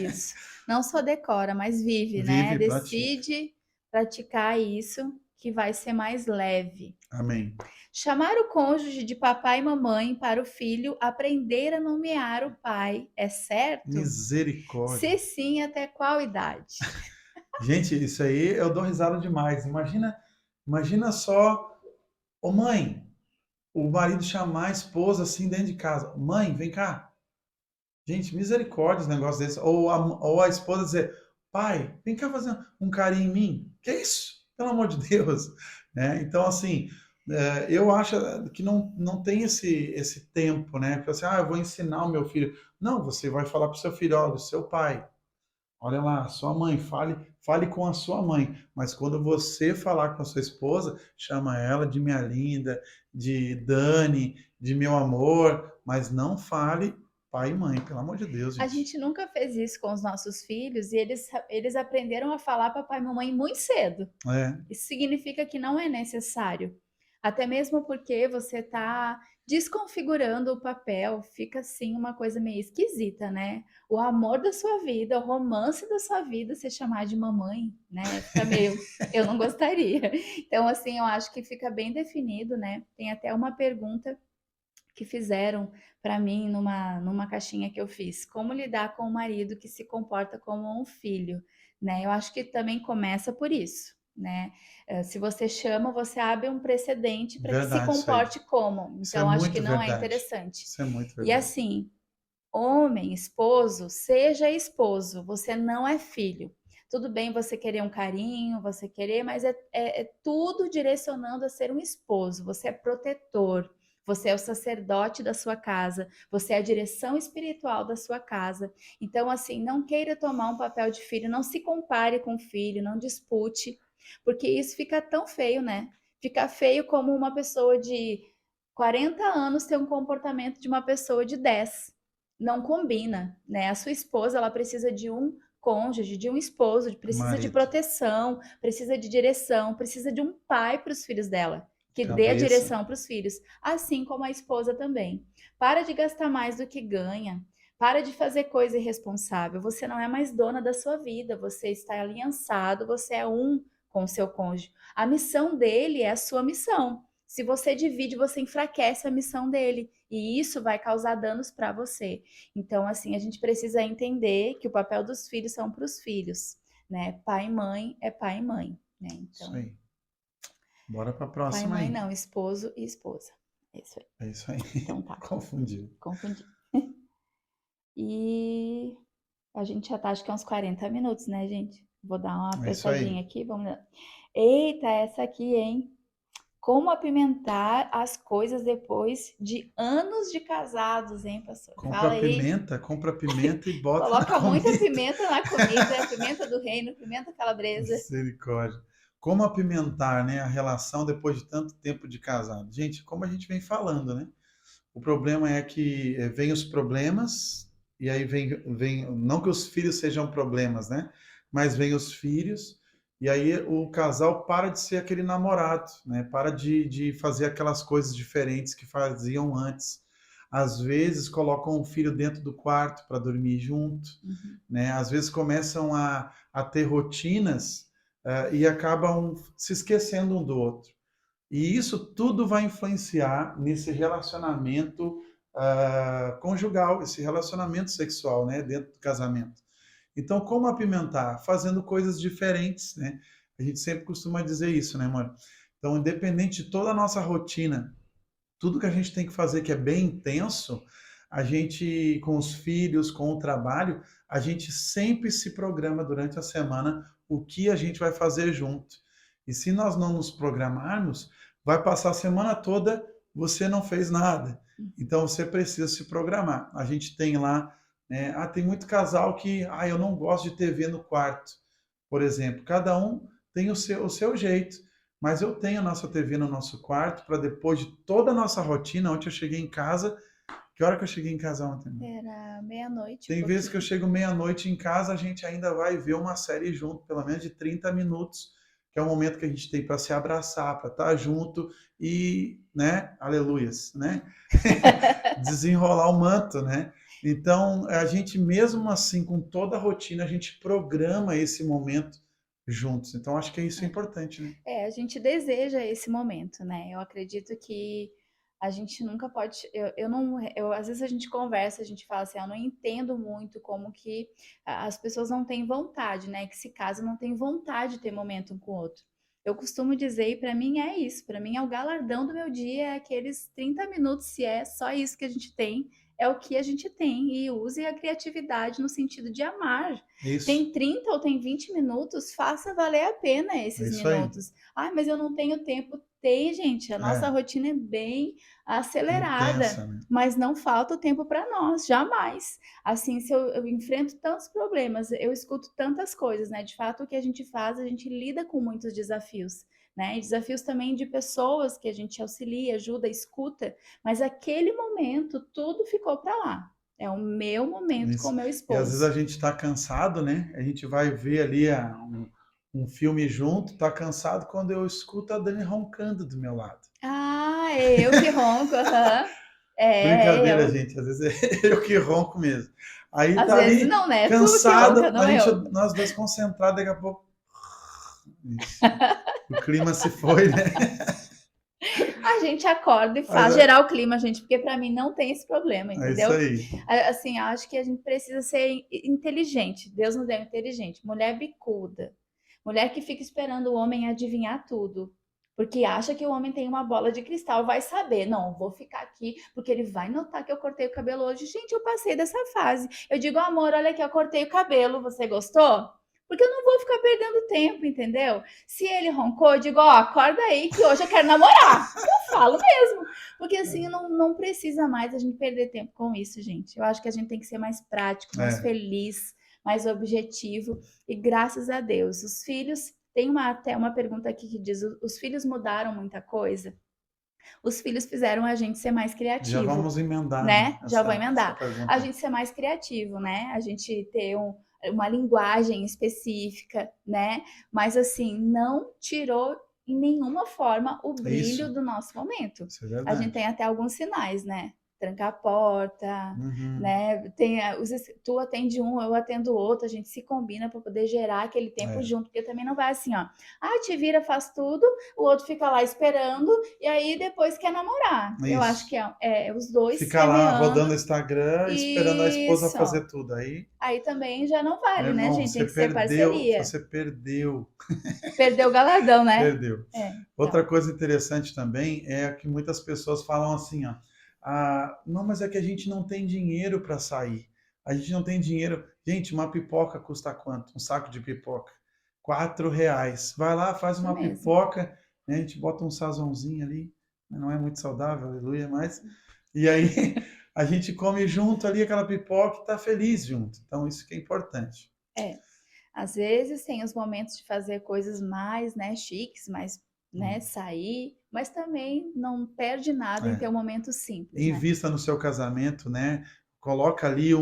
isso. Não só decora, mas vive, né? Vive e pratica. Decide praticar isso que vai ser mais leve. Amém. Chamar o cônjuge de papai e mamãe para o filho aprender a nomear o pai é certo? Se Misericórdia. sim, até qual idade? Gente, isso aí eu dou risada demais. Imagina só, ô mãe, o marido chamar a esposa assim dentro de casa. Mãe, vem cá. Gente, misericórdia esse negócio desse. Ou a esposa dizer, pai, vem cá fazer um carinho em mim. Que isso? Pelo amor de Deus. Né? Então, assim, eu acho que não tem esse tempo, né? Porque assim, eu vou ensinar o meu filho. Não, você vai falar para o seu filho, olha, o seu pai, olha lá, sua mãe, fale com a sua mãe. Mas quando você falar com a sua esposa, chama ela de minha linda, de Dani, de meu amor, mas não fale pai e mãe, pelo amor de Deus, A gente. gente nunca fez isso com os nossos filhos e eles aprenderam a falar papai e mamãe muito cedo. É, Isso significa que não é necessário. Até mesmo porque você está desconfigurando o papel, fica assim uma coisa meio esquisita, né? O amor da sua vida, o romance da sua vida, se chamar de mamãe, né? Fica meio. Eu não gostaria. Então, assim, eu acho que fica bem definido, né? Tem até uma pergunta que fizeram para mim numa caixinha que eu fiz. Como lidar com o marido que se comporta como um filho, né? Eu acho que também começa por isso, né? Se você chama, você abre um precedente para que se verdade isso aí. comporte como. Isso é Então, acho que muito não é verdade. interessante. Isso é muito E verdade. assim, homem, esposo, seja esposo, você não é filho. Tudo bem você querer um carinho, você querer, mas é tudo direcionando a ser um esposo. Você é protetor, você é o sacerdote da sua casa, você é a direção espiritual da sua casa. Então, assim, não queira tomar um papel de filho, não se compare com o filho, não dispute, porque isso fica tão feio, né? Fica feio como uma pessoa de 40 anos ter um comportamento de uma pessoa de 10. Não combina, né? A sua esposa, ela precisa de um cônjuge, de um esposo, precisa de Marido, proteção, precisa de direção, precisa de um pai para os filhos dela, que dê a cabeça. direção para os filhos, assim como a esposa também. Para de gastar mais do que ganha. Para de fazer coisa irresponsável. Você não é mais dona da sua vida. Você está aliançado, você é um com o seu cônjuge. A missão dele é a sua missão. Se você divide, você enfraquece a missão dele. E isso vai causar danos para você. Então, assim, a gente precisa entender que o papel dos filhos são para os filhos, né? Pai e mãe é pai e mãe, né? Isso Então, aí. Bora para a pai e próxima mãe aí. não, esposo e esposa. É isso aí. É isso aí. Então tá, Confundiu. confundi. E a gente já tá, acho que é uns 40 minutos, né, gente? Vou dar uma É isso apertadinha aí. aqui, vamos lá. Eita, essa aqui, hein? Como apimentar as coisas depois de anos de casados, hein, pastor? Fala aí. Compra pimenta e bota na Coloca muita comida. pimenta na comida, pimenta do reino, pimenta calabresa. Misericórdia. Como apimentar, né, a relação depois de tanto tempo de casado? Gente, como a gente vem falando, né? O problema é que vem os problemas, e aí vem, não que os filhos sejam problemas, né? Mas vem os filhos, e aí o casal para de ser aquele namorado, né? Para de fazer aquelas coisas diferentes que faziam antes. Às vezes colocam o filho dentro do quarto para dormir junto, Uhum. né? Às vezes começam a ter rotinas e acabam se esquecendo um do outro. E isso tudo vai influenciar nesse relacionamento conjugal, esse relacionamento sexual, né, dentro do casamento. Então, como apimentar? Fazendo coisas diferentes, né? A gente sempre costuma dizer isso, né, amor? Então, independente de toda a nossa rotina, tudo que a gente tem que fazer que é bem intenso, a gente, com os filhos, com o trabalho, a gente sempre se programa durante a semana o que a gente vai fazer junto. E se nós não nos programarmos, vai passar a semana toda, você não fez nada. Então você precisa se programar. A gente tem lá, né, tem muito casal que, eu não gosto de TV no quarto, por exemplo. Cada um tem o seu jeito. Mas eu tenho a nossa TV no nosso quarto para depois de toda a nossa rotina, ontem eu cheguei em casa. Que hora que eu cheguei em casa ontem? Era meia-noite, um Tem vezes que eu pouquinho. chego meia-noite em casa, a gente ainda vai ver uma série junto, pelo menos de 30 minutos, que é o momento que a gente tem para se abraçar, para estar junto e, né, aleluias, né? Desenrolar o manto, né? Então, a gente mesmo assim, com toda a rotina, a gente programa esse momento juntos. Então, acho que isso é importante, né? A gente deseja esse momento, né? Eu acredito que a gente nunca pode. Eu não. Às vezes a gente conversa, a gente fala assim, eu não entendo muito como que as pessoas não têm vontade, né? Que se casam não têm vontade de ter momento um com o outro. Eu costumo dizer, e para mim é isso, para mim é o galardão do meu dia, é aqueles 30 minutos, se é só isso que a gente tem, é o que a gente tem, e use a criatividade no sentido de amar. Isso, Tem 30 ou tem 20 minutos, faça valer a pena é esses isso aí. minutos. Ah, mas eu não tenho tempo. Tem, gente, a nossa É, rotina é bem acelerada, intensa, né? mas não falta tempo para nós, jamais. Assim, se eu enfrento tantos problemas, eu escuto tantas coisas, né? De fato, o que a gente faz, a gente lida com muitos desafios, né? E desafios também de pessoas que a gente auxilia, ajuda, escuta, mas aquele momento tudo ficou para lá. É o meu momento com o Isso. meu E às vezes esposo. a gente está cansado, né? A gente vai ver ali um filme junto, tá cansado quando eu escuto a Dani roncando do meu lado. Ah, é eu que ronco, aham. É Brincadeira, eu. gente, às vezes é eu que ronco mesmo. Aí Às tá vezes ali não, né? É tu que ronca, cansado, não eu. nós dois concentrados, daqui a pouco. Isso. O clima se foi, né? A gente acorda e Mas faz gerar o clima, gente, porque para mim não tem esse problema, é isso entendeu? aí. Assim, acho que a gente precisa ser inteligente. Deus nos deu inteligente. Mulher bicuda. Mulher que fica esperando o homem adivinhar tudo. Porque acha que o homem tem uma bola de cristal, vai saber. Não, vou ficar aqui, porque ele vai notar que eu cortei o cabelo hoje. Gente, eu passei dessa fase. Eu digo, amor, olha aqui, eu cortei o cabelo. Você gostou? Porque eu não vou ficar perdendo tempo, entendeu? Se ele roncou, eu digo, ó, acorda aí que hoje eu quero namorar. Eu falo mesmo. Porque assim, não precisa mais a gente perder tempo com isso, gente. Eu acho que a gente tem que ser mais prático, mais É, feliz, mais objetivo. E graças a Deus, os filhos... Tem até uma pergunta aqui que diz, os filhos mudaram muita coisa? Os filhos fizeram a gente ser mais já criativo, vamos emendar, né, né? Já vou essa emendar. A pergunta. gente ser mais criativo, né? A gente ter uma linguagem específica, né? Mas assim, não tirou em nenhuma forma o Isso, brilho do nosso momento. isso é A gente tem verdade. até alguns sinais, né? Trancar a porta, Uhum, né? Tu atende um, eu atendo o outro, a gente se combina para poder gerar aquele tempo é, junto, porque também não vai assim, ó. Ah, te vira, faz tudo, o outro fica lá esperando e aí depois quer namorar. Eu acho isso. que é os dois Ficar lá semeando rodando o Instagram, esperando a esposa isso. fazer tudo. Aí, Aí também já não meu vale, né, irmão, gente? Tem que ser parceria. você perdeu, Perdeu o galardão, né? perdeu. É, Outra então. coisa interessante também é que muitas pessoas falam assim, ó, ah, não, mas é que a gente não tem dinheiro para sair. A gente não tem dinheiro. Gente, uma pipoca custa quanto? Um saco de pipoca? R$ 4. Vai lá, faz Isso uma mesmo. pipoca, né? A gente bota um sazãozinho ali, não é muito saudável, aleluia, mas e aí a gente come junto ali aquela pipoca e tá feliz junto. Então isso que é importante. É. Às vezes tem os momentos de fazer coisas mais, né, chiques, mais, né, Hum, sair, mas também não perde nada em ter É. um momento simples, né? Invista no seu casamento, né? Coloca ali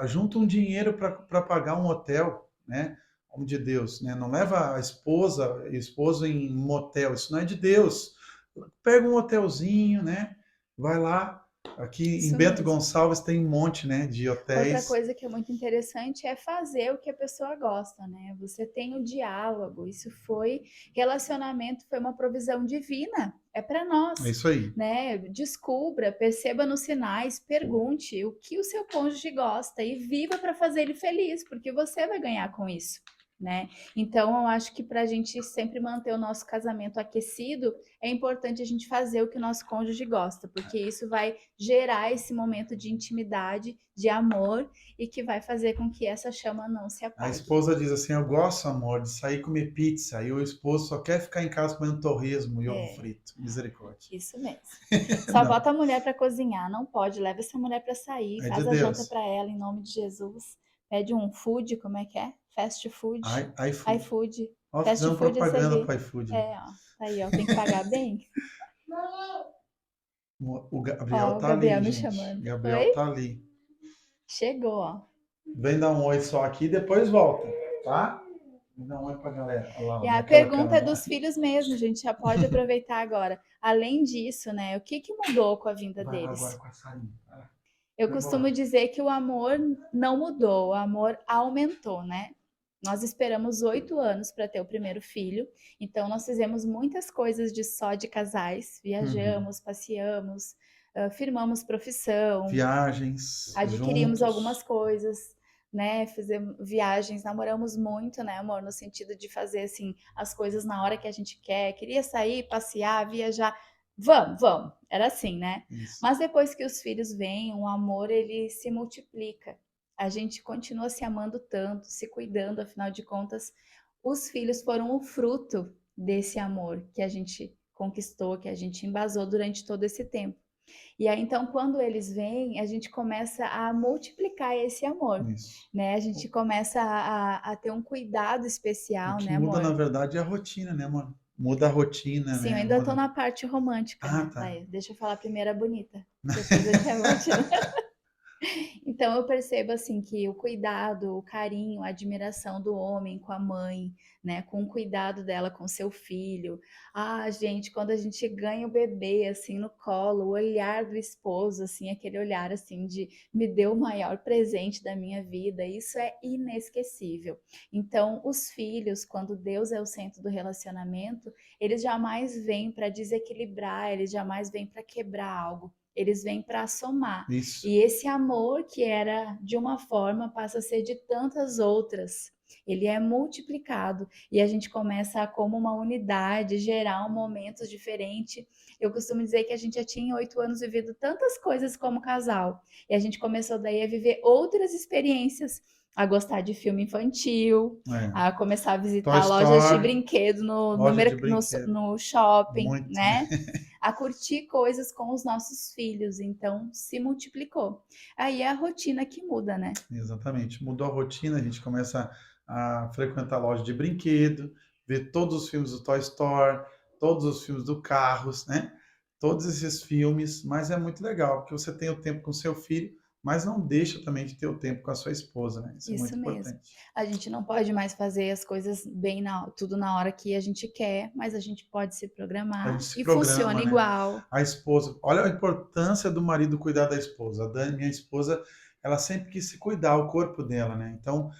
junta um dinheiro para pagar um hotel, né? Homem de Deus, né? Não leva a esposo em motel, isso não é de Deus. Pega um hotelzinho, né? Vai lá. Aqui em Isso Bento mesmo. Gonçalves tem um monte, né, de Outra hotéis. coisa que é muito interessante é fazer o que a pessoa gosta, né? Você tem o diálogo, isso foi relacionamento, foi uma provisão divina, é para É nós, isso aí. né? Descubra, perceba nos sinais, pergunte o que o seu cônjuge gosta e viva para fazer ele feliz, porque você vai ganhar com isso. Né? Então, eu acho que para a gente sempre manter o nosso casamento aquecido, é importante a gente fazer o que o nosso cônjuge gosta, porque isso vai gerar esse momento de intimidade, de amor e que vai fazer com que essa chama não se A apague. esposa diz assim: Eu gosto, amor, de sair comer pizza. E o esposo só quer ficar em casa comendo torresmo e ovo É, frito. Misericórdia. isso mesmo. Só Não, bota a mulher para cozinhar, não pode. Leva essa mulher para sair, é de faz a janta Deus. para ela em nome de Jesus. Pede um food, como é que é? Fast food, iFood. iFood. Ó, Fast fizemos food é propaganda servir. para iFood. É, ó, tá aí, ó, tem que pagar bem. O Gabriel Ó, o tá ali, Gabriel me gente. chamando. Gabriel Oi? tá ali. Chegou, ó. Vem dar um oi só aqui e depois volta, tá? Vem dar um oi pra galera. Olha lá, E a naquela pergunta é câmera lá. dos filhos mesmo, a gente já pode aproveitar agora. Além disso, né, o que que mudou com a vinda Vai lá agora deles? com a Sarinha. Vai lá. Eu Eu vou costumo lá. dizer que o amor não mudou, o amor aumentou, né? Nós esperamos 8 anos para ter o primeiro filho, então nós fizemos muitas coisas de só de casais, Uhum. viajamos, passeamos, firmamos profissão, Viagens adquirimos algumas juntos. coisas, né? Fizemos viagens, namoramos muito, né, amor? No sentido de fazer assim as coisas na hora que a gente quer. Queria sair, passear, viajar. Vamos, vamos. Era assim, né? Isso. Mas depois que os filhos vêm, o amor ele se multiplica. A gente continua se amando tanto, se cuidando, afinal de contas, os filhos foram o fruto desse amor que a gente conquistou, que a gente embasou durante todo esse tempo. E aí, então, quando eles vêm, a gente começa a multiplicar esse amor, Isso. né? A gente começa a ter um cuidado O especial, que né, muda, na amor? verdade, é a rotina, né, mano? Muda a rotina, Sim, eu né? ainda tô Muda. na parte romântica, Ah, né? tá. Vai, deixa eu falar primeiro a bonita, depois eu te te Então eu percebo assim que o cuidado, o carinho, a admiração do homem com a mãe, né, com o cuidado dela com seu filho. Ah, gente, quando a gente ganha o bebê assim no colo, o olhar do esposo assim, aquele olhar assim de me deu o maior presente da minha vida, isso é inesquecível. Então, os filhos, quando Deus é o centro do relacionamento, eles jamais vêm para desequilibrar, eles jamais vêm para quebrar algo. Eles vêm para somar. Isso. E esse amor que era de uma forma passa a ser de tantas outras. Ele é multiplicado e a gente começa a, como uma unidade, gerar um momentos diferentes. Eu costumo dizer que a gente já tinha 8 anos vivido tantas coisas como casal e a gente começou daí a viver outras experiências a gostar de filme infantil, É. a começar a Toy visitar lojas de Story, brinquedo loja de brinquedo. no shopping, Muito. né? A curtir coisas com os nossos filhos. Então, se multiplicou. Aí é a rotina que muda, né? Exatamente. Mudou a rotina, a gente começa a frequentar loja de brinquedo, ver todos os filmes do Toy Story, todos os filmes do Carros, né? Todos esses filmes, mas é muito legal, porque você tem o tempo com seu filho, mas não deixa também de ter o tempo com a sua esposa, né? Isso é muito Isso mesmo. importante. A gente não pode mais fazer as coisas tudo na hora que a gente quer, mas a gente pode se A programar gente se e funciona programa, né? igual. A esposa, olha a importância do marido cuidar da esposa. A Dani, minha esposa, ela sempre quis se cuidar, o corpo dela, né? Então,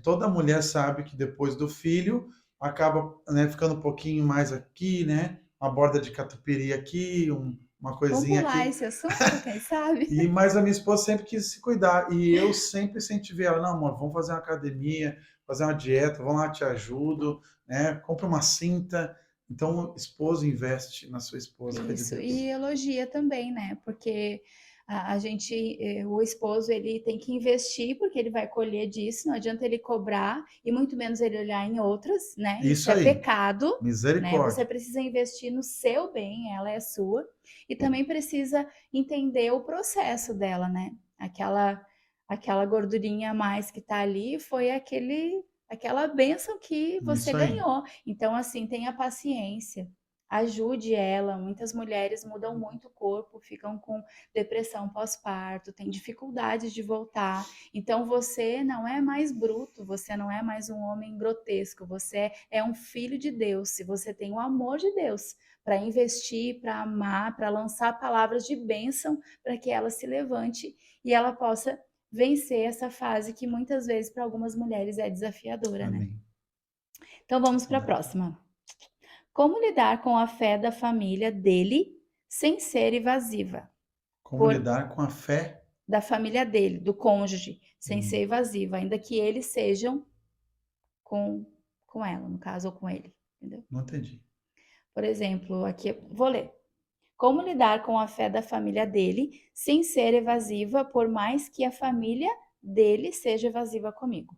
toda mulher sabe que depois do filho acaba, né, ficando um pouquinho mais aqui, né? Uma borda de catupiry aqui, uma Vamos coisinha pular aqui. esse assunto, quem sabe? Mas a minha esposa sempre quis se cuidar e eu sempre incentivei ela, não, amor, vamos fazer uma academia, fazer uma dieta, vamos lá, te ajudo, né? Compra uma cinta. Então, esposa investe na sua esposa, fé de Isso, Deus. e elogia também, né? Porque a gente, o esposo, ele tem que investir porque ele vai colher disso, não adianta ele cobrar e muito menos ele olhar em outras, né? Isso Isso é aí, pecado, né? Você misericórdia. precisa investir no seu bem, ela é sua, e também precisa entender o processo dela, né? Aquela gordurinha a mais que tá ali foi aquela bênção que você Isso aí. ganhou. Então, assim, tenha paciência. Ajude ela. Muitas mulheres mudam muito o corpo, ficam com depressão pós-parto, têm dificuldades de voltar. Então você não é mais bruto, você não é mais um homem grotesco, você é um filho de Deus. Se você tem o amor de Deus para investir, para amar, para lançar palavras de bênção para que ela se levante e ela possa vencer essa fase que muitas vezes para algumas mulheres é desafiadora, né? Amém. Então vamos para a Glória a próxima. Como lidar com a fé da família dele sem ser invasiva? Como Por, lidar com a fé? da família dele, do cônjuge, sem ser Hum, invasiva, ainda que eles sejam com, com ela, no caso, ou com ele. Entendeu? não entendi. Por exemplo, aqui vou ler. Como lidar com a fé da família dele sem ser evasiva, por mais que a família dele seja evasiva comigo?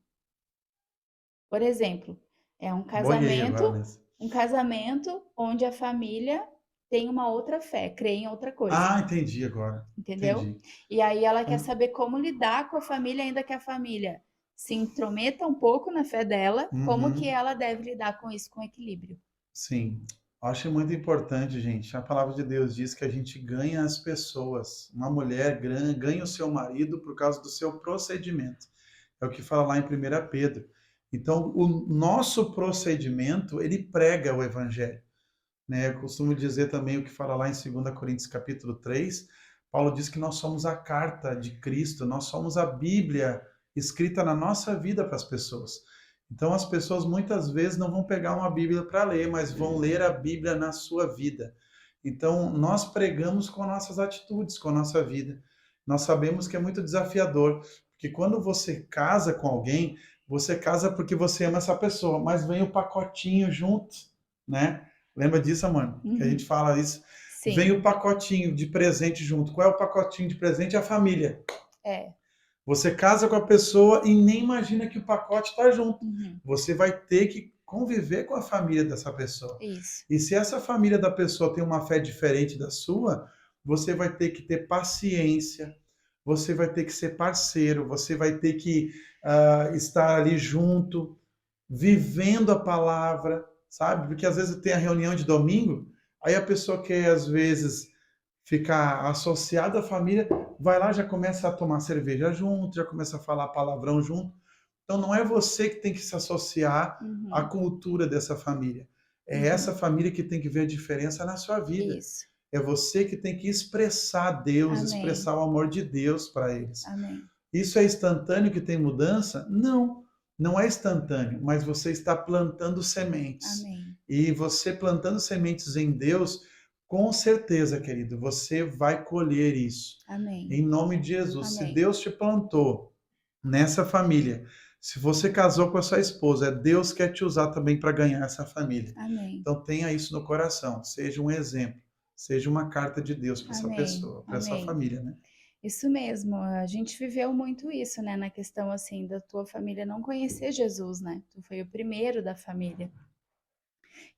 Por exemplo, é Boiei agora nessa. um casamento onde a família tem uma outra fé, crê em outra coisa, Ah, entendi agora. entendeu? Entendi. E aí ela quer Como- saber como lidar com a família, ainda que a família se intrometa um pouco na fé dela, como que Uhum, ela deve lidar com isso com equilíbrio. sim. Acho muito importante, gente. A palavra de Deus diz que a gente ganha as pessoas. Uma mulher ganha o seu marido por causa do seu procedimento. É o que fala lá em 1 Pedro. Então, o nosso procedimento, ele prega o evangelho, né? Eu costumo dizer também o que fala lá em 2 Coríntios capítulo 3. Paulo diz que nós somos a carta de Cristo, nós somos a Bíblia escrita na nossa vida para as pessoas. Então as pessoas muitas vezes não vão pegar uma Bíblia para ler, mas vão ler a Bíblia na sua vida. Então nós pregamos com nossas atitudes, com a nossa vida. Nós sabemos que é muito desafiador, porque quando você casa com alguém, você casa porque você ama essa pessoa, mas vem o pacotinho junto, né? Lembra disso, mano? Que a gente Uhum. fala isso. Vem Sim, o pacotinho de presente junto. Qual é o pacotinho de presente? É a família. é. Você casa com a pessoa e nem imagina que o pacote está junto. Uhum. Você vai ter que conviver com a família dessa pessoa. Isso. E se essa família da pessoa tem uma fé diferente da sua, você vai ter que ter paciência, você vai ter que ser parceiro, você vai ter que estar ali junto, vivendo a palavra, sabe? Porque às vezes tem a reunião de domingo, aí a pessoa quer, às vezes, ficar associada à família, vai lá, já começa a tomar cerveja junto, já começa a falar palavrão junto. Então não é você que tem que se associar à Uhum. cultura dessa família. É essa Uhum. família que tem que ver a diferença na sua vida. Isso. É você que tem que expressar Deus, Amém. expressar o amor de Deus para eles. Amém. Isso é instantâneo que tem mudança? Não, não é instantâneo, mas você está plantando sementes. Amém. E você plantando sementes em Deus, com certeza, querido, você vai colher isso. Amém. Em nome de Jesus. Se Amém. Deus te plantou nessa família, se você casou com a sua esposa, Deus quer te usar também para ganhar essa família. Amém. Então tenha isso no coração, seja um exemplo, seja uma carta de Deus para essa Amém. pessoa, para essa Amém. família, né? Isso mesmo, a gente viveu muito isso, né, na questão assim da tua família não conhecer Jesus, né? Tu foi o primeiro da família.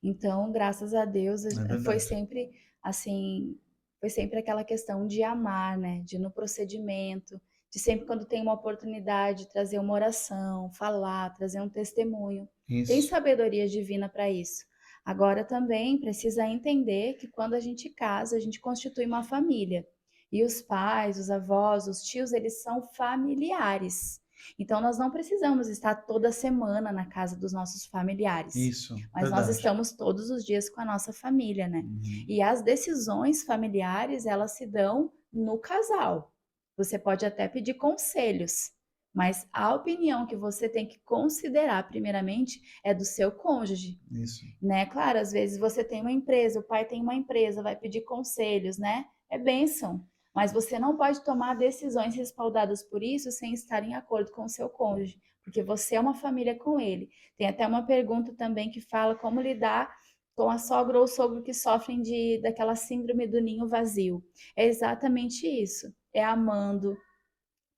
Então, graças a Deus, É foi verdade. sempre assim, foi sempre aquela questão de amar, né? De ir no procedimento, de sempre quando tem uma oportunidade trazer uma oração, falar, trazer um testemunho. Tem Isso, sabedoria divina para isso. Agora também precisa entender que quando a gente casa, a gente constitui uma família. E os pais, os avós, os tios, eles são familiares. Então, nós não precisamos estar toda semana na casa dos nossos familiares, isso, mas nós verdade. estamos todos os dias com a nossa família, né? Uhum. E as decisões familiares, elas se dão no casal. Você pode até pedir conselhos, mas a opinião que você tem que considerar, primeiramente, é do seu cônjuge, Isso, né? Claro, às vezes você tem uma empresa, o pai tem uma empresa, vai pedir conselhos, né? É bênção. Mas você não pode tomar decisões respaldadas por isso sem estar em acordo com o seu cônjuge, porque você é uma família com ele. Tem até uma pergunta também que fala como lidar com a sogra ou o sogro que sofrem daquela síndrome do ninho vazio. É exatamente isso. É amando,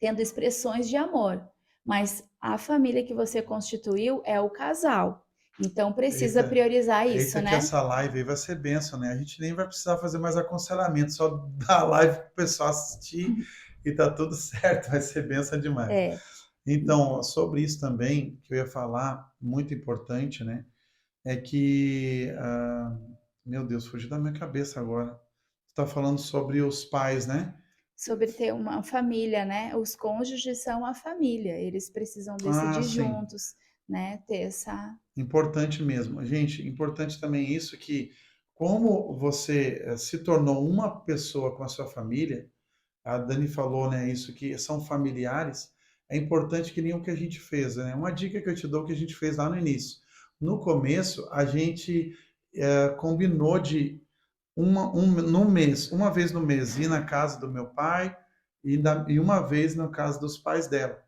tendo expressões de amor. Mas a família que você constituiu é o casal. Então precisa eita, priorizar eita isso, que né? essa live aí vai ser bênção, né? A gente nem vai precisar fazer mais aconselhamento, só dar a live para o pessoal assistir e tá tudo certo, vai ser bênção demais. É. Então, sobre isso também, que eu ia falar, muito importante, né? É que, meu Deus, fugiu da minha cabeça agora. Você está falando sobre os pais, né? Sobre ter uma família, né? Os cônjuges são a família, eles precisam Ah, decidir sim. juntos, né? Ter essa. Importante mesmo. Gente, importante também isso que como você se tornou uma pessoa com a sua família, a Dani falou, né, isso que são familiares, é importante que nem o que a gente fez, né? Uma dica que eu te dou que a gente fez lá no início. No começo, a gente combinou de no mês, uma vez no mês, ir na casa do meu pai e uma vez na casa dos pais dela.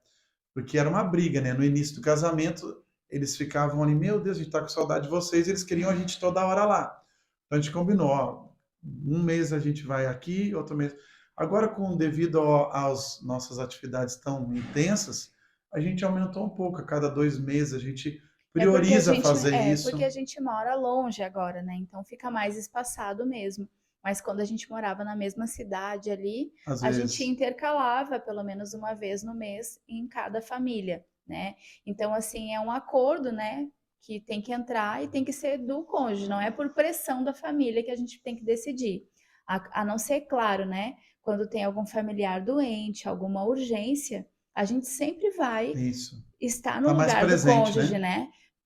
Porque era uma briga, né? No início do casamento, eles ficavam ali, meu Deus, a gente tá com saudade de vocês, e eles queriam a gente toda hora lá. Então a gente combinou, ó, um mês a gente vai aqui, outro mês. Agora, devido às nossas atividades tão intensas, a gente aumentou um pouco. A cada 2 meses a gente prioriza fazer Porque isso, a gente mora longe agora, né? Então fica mais espaçado mesmo. Mas quando a gente morava na mesma cidade ali, às a gente vezes. intercalava pelo menos uma vez no mês em cada família, né? Então, assim, é um acordo, né? Que tem que entrar e tem que ser do cônjuge, não é por pressão da família que a gente tem que decidir. A não ser, claro, né? Quando tem algum familiar doente, alguma urgência, a gente sempre vai Isso. estar no Tá mais lugar do presente, cônjuge, né?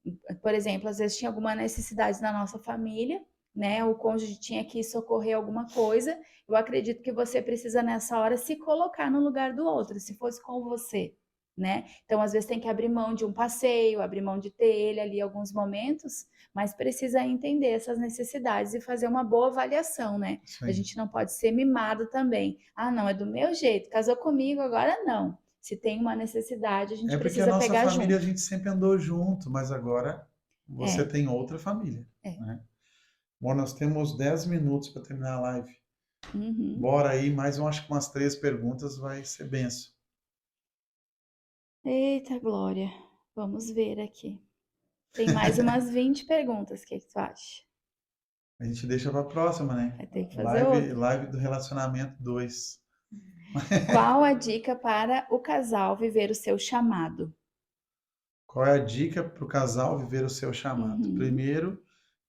né? Por exemplo, às vezes tinha alguma necessidade na nossa família, né? O cônjuge tinha que socorrer alguma coisa. Eu acredito que você precisa nessa hora se colocar no lugar do outro, se fosse com você, né? Então, às vezes tem que abrir mão de um passeio, abrir mão de ter ele ali alguns momentos, mas precisa entender essas necessidades e fazer uma boa avaliação, né? Isso A aí. gente não pode ser mimado também. Ah, não, é do meu jeito, casou comigo, agora não. Se tem uma necessidade, a É gente porque a precisa nossa pegar família a junto. gente sempre andou junto, mas agora você É, tem outra família, é. né? Bom, nós temos 10 minutos para terminar a live. Uhum. Bora aí, mais acho que umas 3 perguntas vai ser benção. Eita, Glória. Vamos ver aqui. Tem mais umas 20 perguntas. O que que tu acha? A gente deixa para a próxima, né? Vai ter que fazer Live, outra. live do relacionamento 2. Qual a dica para o casal viver o seu chamado? Qual é a dica para o casal viver o seu chamado? Uhum. Primeiro,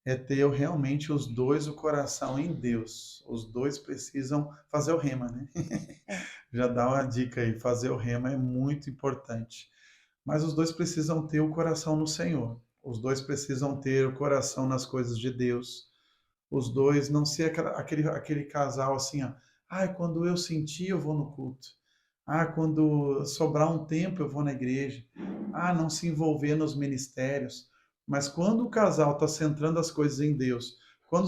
é ter realmente os dois o coração em Deus. Os dois precisam fazer o rema, né? É, Já dá uma dica aí, fazer o rema é muito importante. Mas os dois precisam ter o coração no Senhor. Os dois precisam ter o coração nas coisas de Deus. Os dois não ser aquele casal assim, ó. Ah, quando eu sentir, eu vou no culto. Ah, quando sobrar um tempo, eu vou na igreja. Ah, não se envolver nos ministérios. Mas quando o casal está centrando as coisas em Deus, quando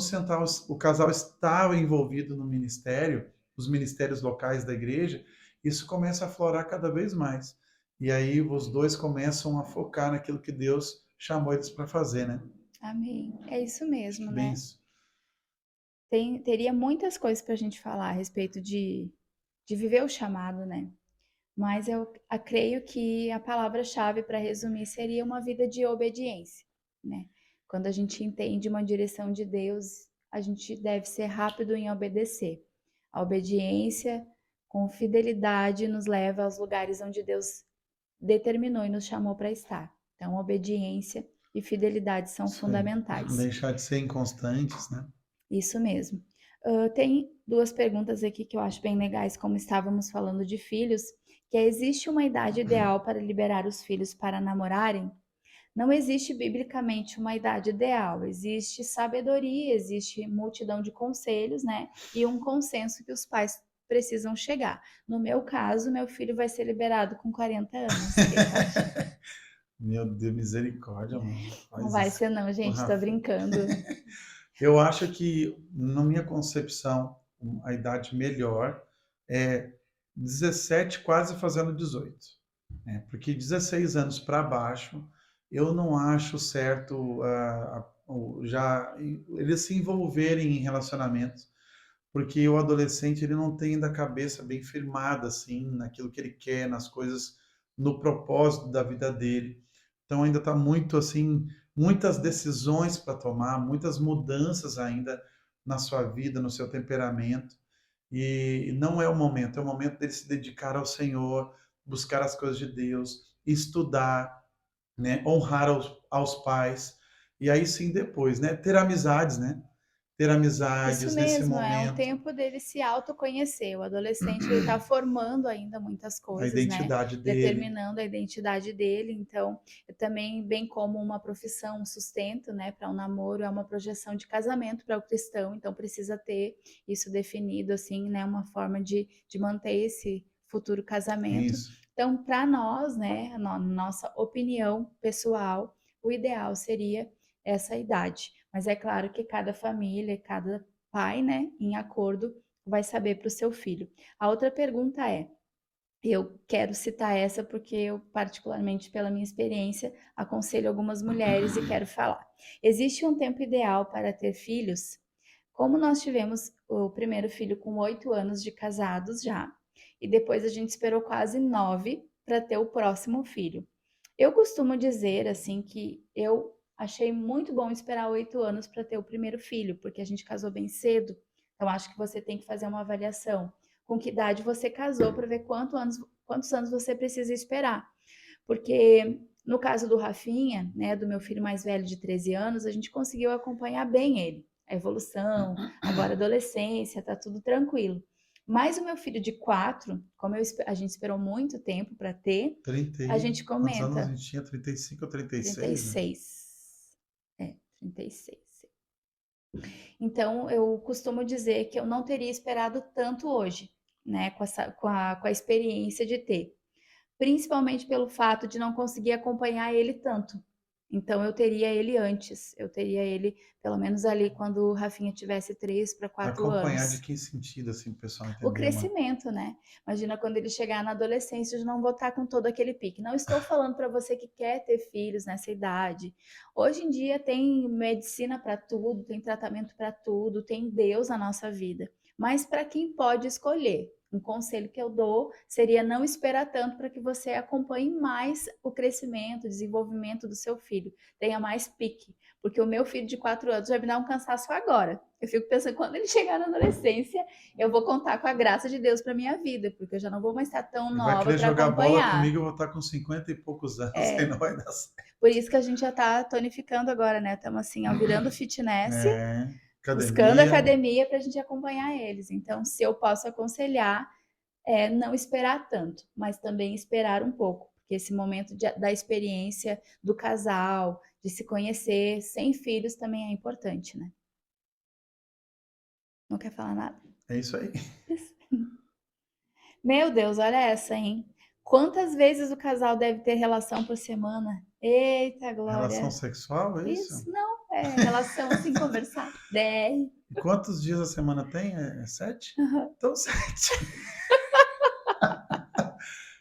o casal está envolvido no ministério, os ministérios locais da igreja, isso começa a aflorar cada vez mais. E aí os dois começam a focar naquilo que Deus chamou eles para fazer, né? amém. É isso Acho mesmo, que bem né? isso. Teria muitas coisas para a gente falar a respeito de de viver o chamado, né? Mas eu creio que a palavra-chave para resumir seria uma vida de obediência, né? Quando a gente entende uma direção de Deus, a gente deve ser rápido em obedecer. A obediência com fidelidade nos leva aos lugares onde Deus determinou e nos chamou para estar. Então, obediência e fidelidade são Isso aí. fundamentais. Deixar de ser inconstantes, né? Isso mesmo. Tem duas perguntas aqui que eu acho bem legais, como estávamos falando de filhos, que é, existe uma idade ideal para liberar os filhos para namorarem? Não existe biblicamente uma idade ideal, existe sabedoria, existe multidão de conselhos, né? E um consenso que os pais precisam chegar. No meu caso, meu filho vai ser liberado com 40 anos. O que você acha? Meu Deus, misericórdia, mano. Não Faz vai isso ser não, com o gente, tô Rafa. brincando. Eu acho que, na minha concepção, a idade melhor é 17, quase fazendo 18. Né? Porque 16 anos para baixo, eu não acho certo já eles se envolverem em relacionamentos, porque o adolescente ele não tem ainda a cabeça bem firmada assim naquilo que ele quer, nas coisas, no propósito da vida dele. Então ainda está muito assim, muitas decisões para tomar, muitas mudanças ainda na sua vida, no seu temperamento. E não é o momento dele se dedicar ao Senhor, buscar as coisas de Deus, estudar, né, honrar aos pais. E aí sim depois, né, ter amizades, né? Ter Isso amizades nesse mesmo, é um momento, tempo dele se autoconhecer. O adolescente ele está formando ainda muitas a coisas, né? identidade dele. Determinando a identidade dele. Então, também bem como uma profissão, um sustento, né? Para um namoro é uma projeção de casamento para o cristão. Então, precisa ter isso definido, assim, né? Uma forma de manter esse futuro casamento. Isso. Então, para nós, né? Nossa opinião pessoal, o ideal seria essa idade. Mas é claro que cada família, cada pai, né, em acordo, vai saber para o seu filho. A outra pergunta é: eu quero citar essa porque eu, particularmente pela minha experiência, aconselho algumas mulheres e quero falar. Existe um tempo ideal para ter filhos? Como nós tivemos o primeiro filho com 8 anos de casados já, e depois a gente esperou quase 9 para ter o próximo filho. Eu costumo dizer assim que eu achei muito bom esperar 8 anos para ter o primeiro filho, porque a gente casou bem cedo. Então acho que você tem que fazer uma avaliação. Com que idade você casou para ver quantos anos você precisa esperar. Porque no caso do Rafinha, né, do meu filho mais velho de 13 anos, a gente conseguiu acompanhar bem ele, a evolução, agora adolescência, tá tudo tranquilo. Mas o meu filho de 4, como a gente esperou muito tempo para ter, 30 a gente quantos anos a comenta gente tinha? 35 ou 36, né? 36. É, 36. Então, eu costumo dizer que eu não teria esperado tanto hoje, né, com a experiência de ter. Principalmente pelo fato de não conseguir acompanhar ele tanto. Então, eu teria ele antes. Eu teria ele, pelo menos ali, quando o Rafinha tivesse 3 para 4 Acompanhar de anos. que sentido, assim, pro pessoal O entender, mano? crescimento, né? Imagina quando ele chegar na adolescência, eu não vou estar com todo aquele pique. Não estou falando para você que quer ter filhos nessa idade. Hoje em dia tem medicina para tudo, tem tratamento para tudo, tem Deus na nossa vida. Mas para quem pode escolher, um conselho que eu dou seria não esperar tanto para que você acompanhe mais o crescimento, o desenvolvimento do seu filho. Tenha mais pique. Porque o meu filho de 4 anos vai me dar um cansaço agora. Eu fico pensando, quando ele chegar na adolescência, eu vou contar com a graça de Deus para minha vida, porque eu já não vou mais estar tão Ele vai nova querer para jogar bola acompanhar. comigo, eu vou estar com 50 e poucos anos, aí É, não vai dar certo. por isso que a gente já está tonificando agora, né? Estamos assim, ó, virando fitness, É, buscando academia, academia para a gente acompanhar eles. Então, se eu posso aconselhar, é não esperar tanto, mas também esperar um pouco, porque esse momento da experiência do casal, de se conhecer sem filhos também é importante, né? Não quer falar nada? é isso aí. Meu Deus, olha essa, hein? Quantas vezes o casal deve ter relação por semana? Eita, Relação Glória. sexual, é isso? Isso não é relação sem conversar. 10. E quantos dias a semana tem? É 7? Então 7.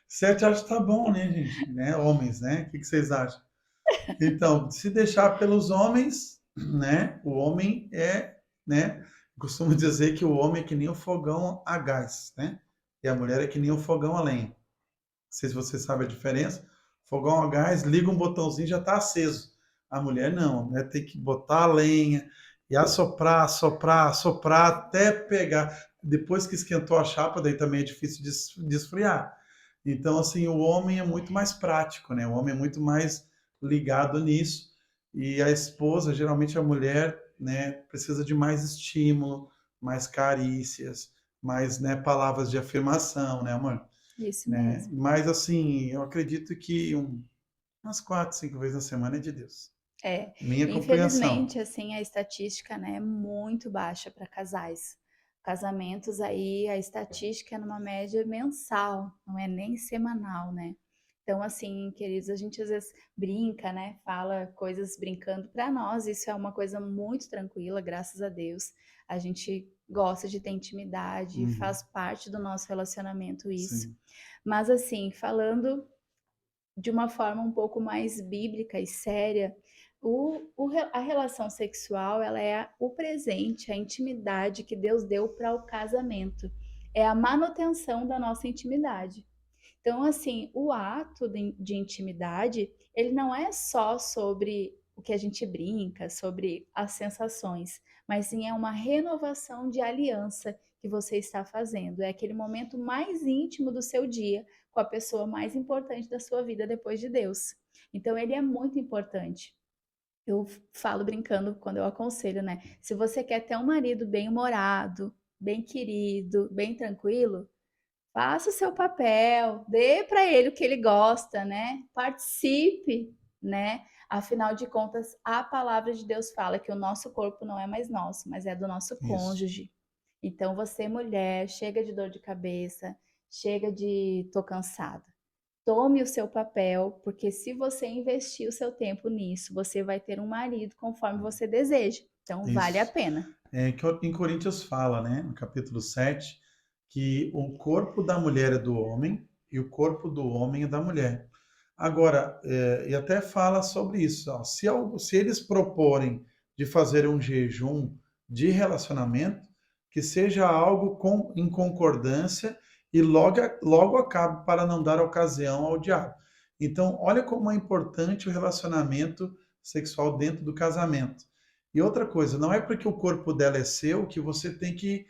7 acho que tá bom, né, gente? Né? Homens, né? O que vocês acham? Então, se deixar pelos homens, né? O homem é, né? Costumo dizer que o homem é que nem o fogão a gás, né? e a mulher é que nem o fogão a lenha. Não sei se você sabe a diferença. Fogão a gás, liga um botãozinho e já está aceso. A mulher não, a mulher tem que botar a lenha e assoprar, assoprar, assoprar até pegar. Depois que esquentou a chapa, daí também é difícil de esfriar. Então, assim, o homem é muito mais prático, né? O homem é muito mais ligado nisso. E a esposa, geralmente a mulher, né, precisa de mais estímulo, mais carícias, mais, né, palavras de afirmação, né, amor? Isso Né? mesmo. Mas assim, eu acredito que umas 4, 5 vezes na semana é de Deus. É, Minha compreensão. infelizmente, assim, a estatística, né, é muito baixa para casais. Casamentos aí, a estatística é numa média mensal, não é nem semanal, né? Então, assim, queridos, a gente às vezes brinca, né? Fala coisas brincando. Para nós, isso é uma coisa muito tranquila, graças a Deus. A gente gosta de ter intimidade, Uhum, faz parte do nosso relacionamento isso. sim, Mas, assim, falando de uma forma um pouco mais bíblica e séria, a relação sexual ela é o presente, a intimidade que Deus deu para o casamento. É a manutenção da nossa intimidade. Então, assim, o ato de intimidade, ele não é só sobre o que a gente brinca, sobre as sensações, mas sim é uma renovação de aliança que você está fazendo. É aquele momento mais íntimo do seu dia com a pessoa mais importante da sua vida depois de Deus. Então, ele é muito importante. Eu falo brincando quando eu aconselho, né? Se você quer ter um marido bem-humorado, bem querido, bem tranquilo, faça o seu papel, dê para ele o que ele gosta, né? Participe, né? Afinal de contas, a palavra de Deus fala que o nosso corpo não é mais nosso, mas é do nosso isso. cônjuge. Então, você, mulher, chega de dor de cabeça, chega de tô cansada. Tome o seu papel, porque se você investir o seu tempo nisso, você vai ter um marido conforme você deseja. Então, vale a Isso. pena. É que em Coríntios fala, né, no capítulo 7, que o corpo da mulher é do homem e o corpo do homem é da mulher. Agora, e até fala sobre isso, ó, se eles proporem de fazer um jejum de relacionamento, que seja algo em concordância e logo acabe para não dar ocasião ao diabo. Então, olha como é importante o relacionamento sexual dentro do casamento. E outra coisa, não é porque o corpo dela é seu que você tem que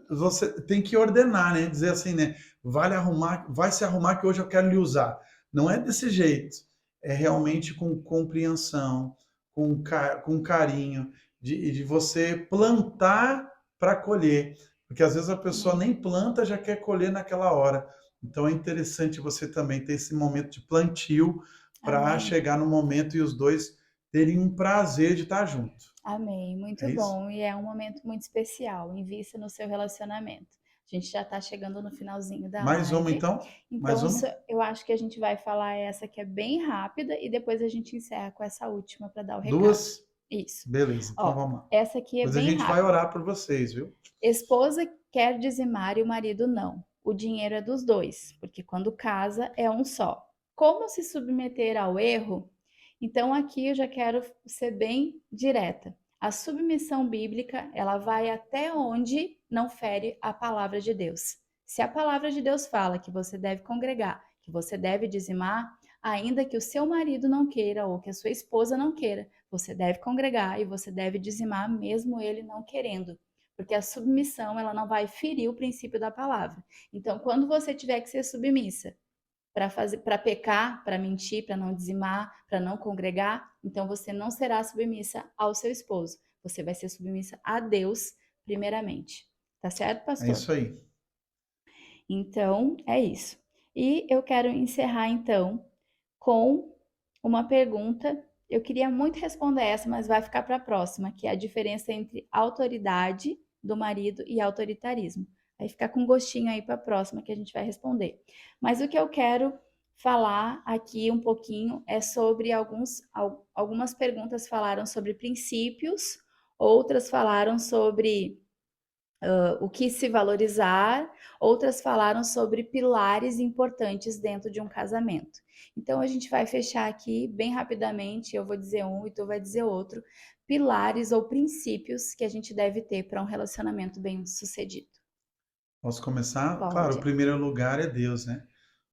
você tem que ordenar, né? Dizer assim, né? Vai se arrumar que hoje eu quero lhe usar. Não é desse jeito. É realmente com compreensão, com carinho, de você plantar para colher. Porque às vezes a pessoa Amém. nem planta, já quer colher naquela hora. Então é interessante você também ter esse momento de plantio para Amém. chegar no momento e os dois terem um prazer de estar junto. Amém, muito É isso? bom. E é um momento muito especial. Invista no seu relacionamento. A gente já está chegando no finalzinho da Mais uma live. então? Mais Então, uma? eu acho que a gente vai falar essa que é bem rápida e depois a gente encerra com essa última para dar o recado. Duas? Isso. Beleza, então Ó, vamos lá. essa aqui é Depois a bem gente vai rápida. orar por vocês, viu? Esposa quer dizimar e o marido não. O dinheiro é dos dois, porque quando casa é um só. Como se submeter ao erro? Então aqui eu já quero ser bem direta. A submissão bíblica, ela vai até onde não fere a palavra de Deus. Se a palavra de Deus fala que você deve congregar, que você deve dizimar, ainda que o seu marido não queira ou que a sua esposa não queira, você deve congregar e você deve dizimar mesmo ele não querendo, porque a submissão ela não vai ferir o princípio da palavra. Então, quando você tiver que ser submissa para fazer, para pecar, para mentir, para não dizimar, para não congregar, então você não será submissa ao seu esposo. Você vai ser submissa a Deus primeiramente. Tá certo, É pastor? isso aí. Então, é isso. E eu quero encerrar então com uma pergunta. Eu queria muito responder essa, mas vai ficar para a próxima, que é a diferença entre autoridade do marido e autoritarismo. Aí fica com gostinho aí para a próxima que a gente vai responder. Mas o que eu quero falar aqui um pouquinho é sobre algumas perguntas falaram sobre princípios, outras falaram sobre o que se valorizar, outras falaram sobre pilares importantes dentro de um casamento. Então a gente vai fechar aqui bem rapidamente, eu vou dizer um e tu vai dizer outro, pilares ou princípios que a gente deve ter para um relacionamento bem sucedido. Posso começar? Claro, o Pode. primeiro lugar é Deus, né?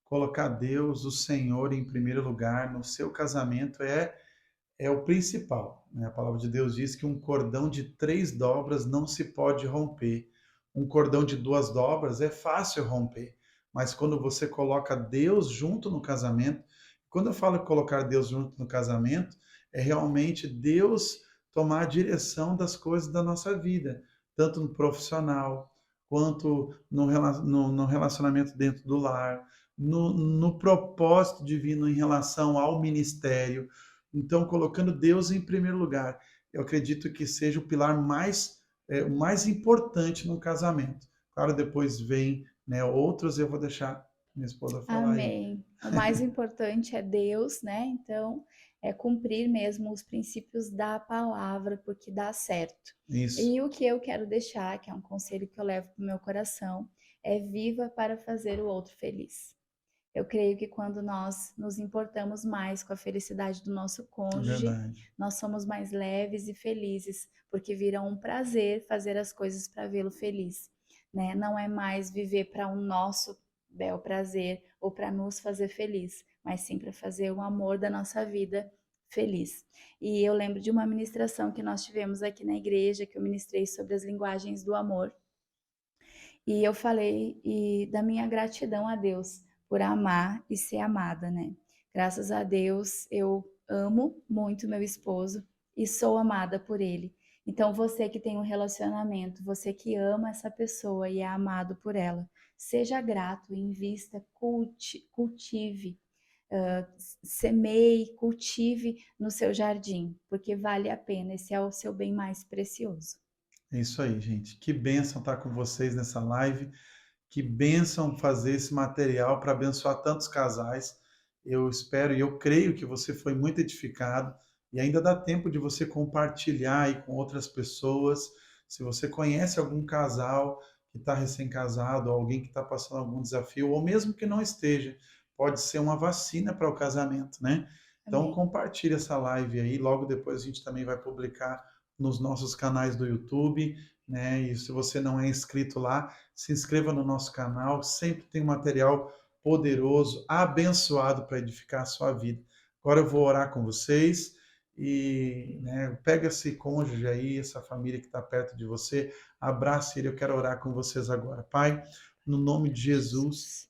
Colocar Deus, o Senhor, em primeiro lugar no seu casamento é o principal, né? A palavra de Deus diz que um cordão de 3 dobras não se pode romper. Um cordão de 2 dobras é fácil romper, mas quando você coloca Deus junto no casamento, quando eu falo colocar Deus junto no casamento, é realmente Deus tomar a direção das coisas da nossa vida, tanto no profissional, quanto no relacionamento dentro do lar, no propósito divino em relação ao ministério. Então, colocando Deus em primeiro lugar, eu acredito que seja o pilar o mais importante no casamento. Claro, depois vem, né, outros, eu vou deixar minha esposa falar aí. Amém. O mais importante é Deus, né? Então, é cumprir mesmo os princípios da palavra, porque dá certo. Isso, E o que eu quero deixar, que é um conselho que eu levo para o meu coração, é viva para fazer o outro feliz. Eu creio que quando nós nos importamos mais com a felicidade do nosso é cônjuge, verdade. nós somos mais leves e felizes, porque vira um prazer fazer as coisas para vê-lo feliz, né? Não é mais viver para o nosso bel prazer ou para nos fazer feliz, mas sim para fazer o amor da nossa vida feliz. E eu lembro de uma ministração que nós tivemos aqui na igreja, que eu ministrei sobre as linguagens do amor. E eu falei da minha gratidão a Deus por amar e ser amada, né? Graças a Deus eu amo muito meu esposo e sou amada por ele. Então você que tem um relacionamento, você que ama essa pessoa e é amado por ela, seja grato, invista, cultive, semeie, cultive no seu jardim, porque vale a pena, esse é o seu bem mais precioso. É isso aí, gente. Que bênção estar com vocês nessa live. Que bênção fazer esse material para abençoar tantos casais. Eu espero e eu creio que você foi muito edificado e ainda dá tempo de você compartilhar aí com outras pessoas. Se você conhece algum casal que está recém-casado, alguém que está passando algum desafio, ou mesmo que não esteja, pode ser uma vacina para o casamento, né? Então Amém. compartilhe essa live aí. Logo depois a gente também vai publicar nos nossos canais do YouTube, né? E se você não é inscrito lá, se inscreva no nosso canal, sempre tem material poderoso, abençoado para edificar a sua vida. Agora eu vou orar com vocês e, né, pega esse cônjuge aí, essa família que está perto de você, abrace ele, eu quero orar com vocês agora. Pai, no nome de Jesus, Jesus.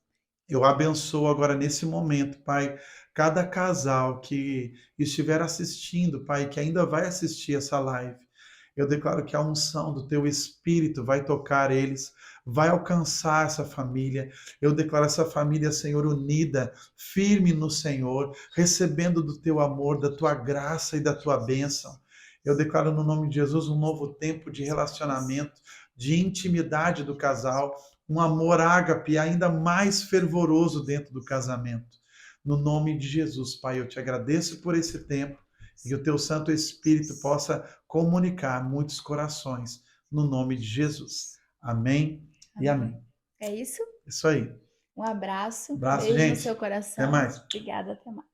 eu abençoo agora nesse momento, Pai, cada casal que estiver assistindo, Pai, que ainda vai assistir essa live. Eu declaro que a unção do Teu Espírito vai tocar eles, vai alcançar essa família. Eu declaro essa família, Senhor, unida, firme no Senhor, recebendo do Teu amor, da Tua graça e da Tua bênção. Eu declaro no nome de Jesus um novo tempo de relacionamento, de intimidade do casal, um amor ágape ainda mais fervoroso dentro do casamento. No nome de Jesus, Pai, eu te agradeço por esse tempo e que o teu Santo Espírito possa comunicar muitos corações, no nome de Jesus. Amém e Amém. amém. É isso? Isso aí. Um abraço, Abraço, beijo no seu gente. Até coração. mais. Obrigada, até mais.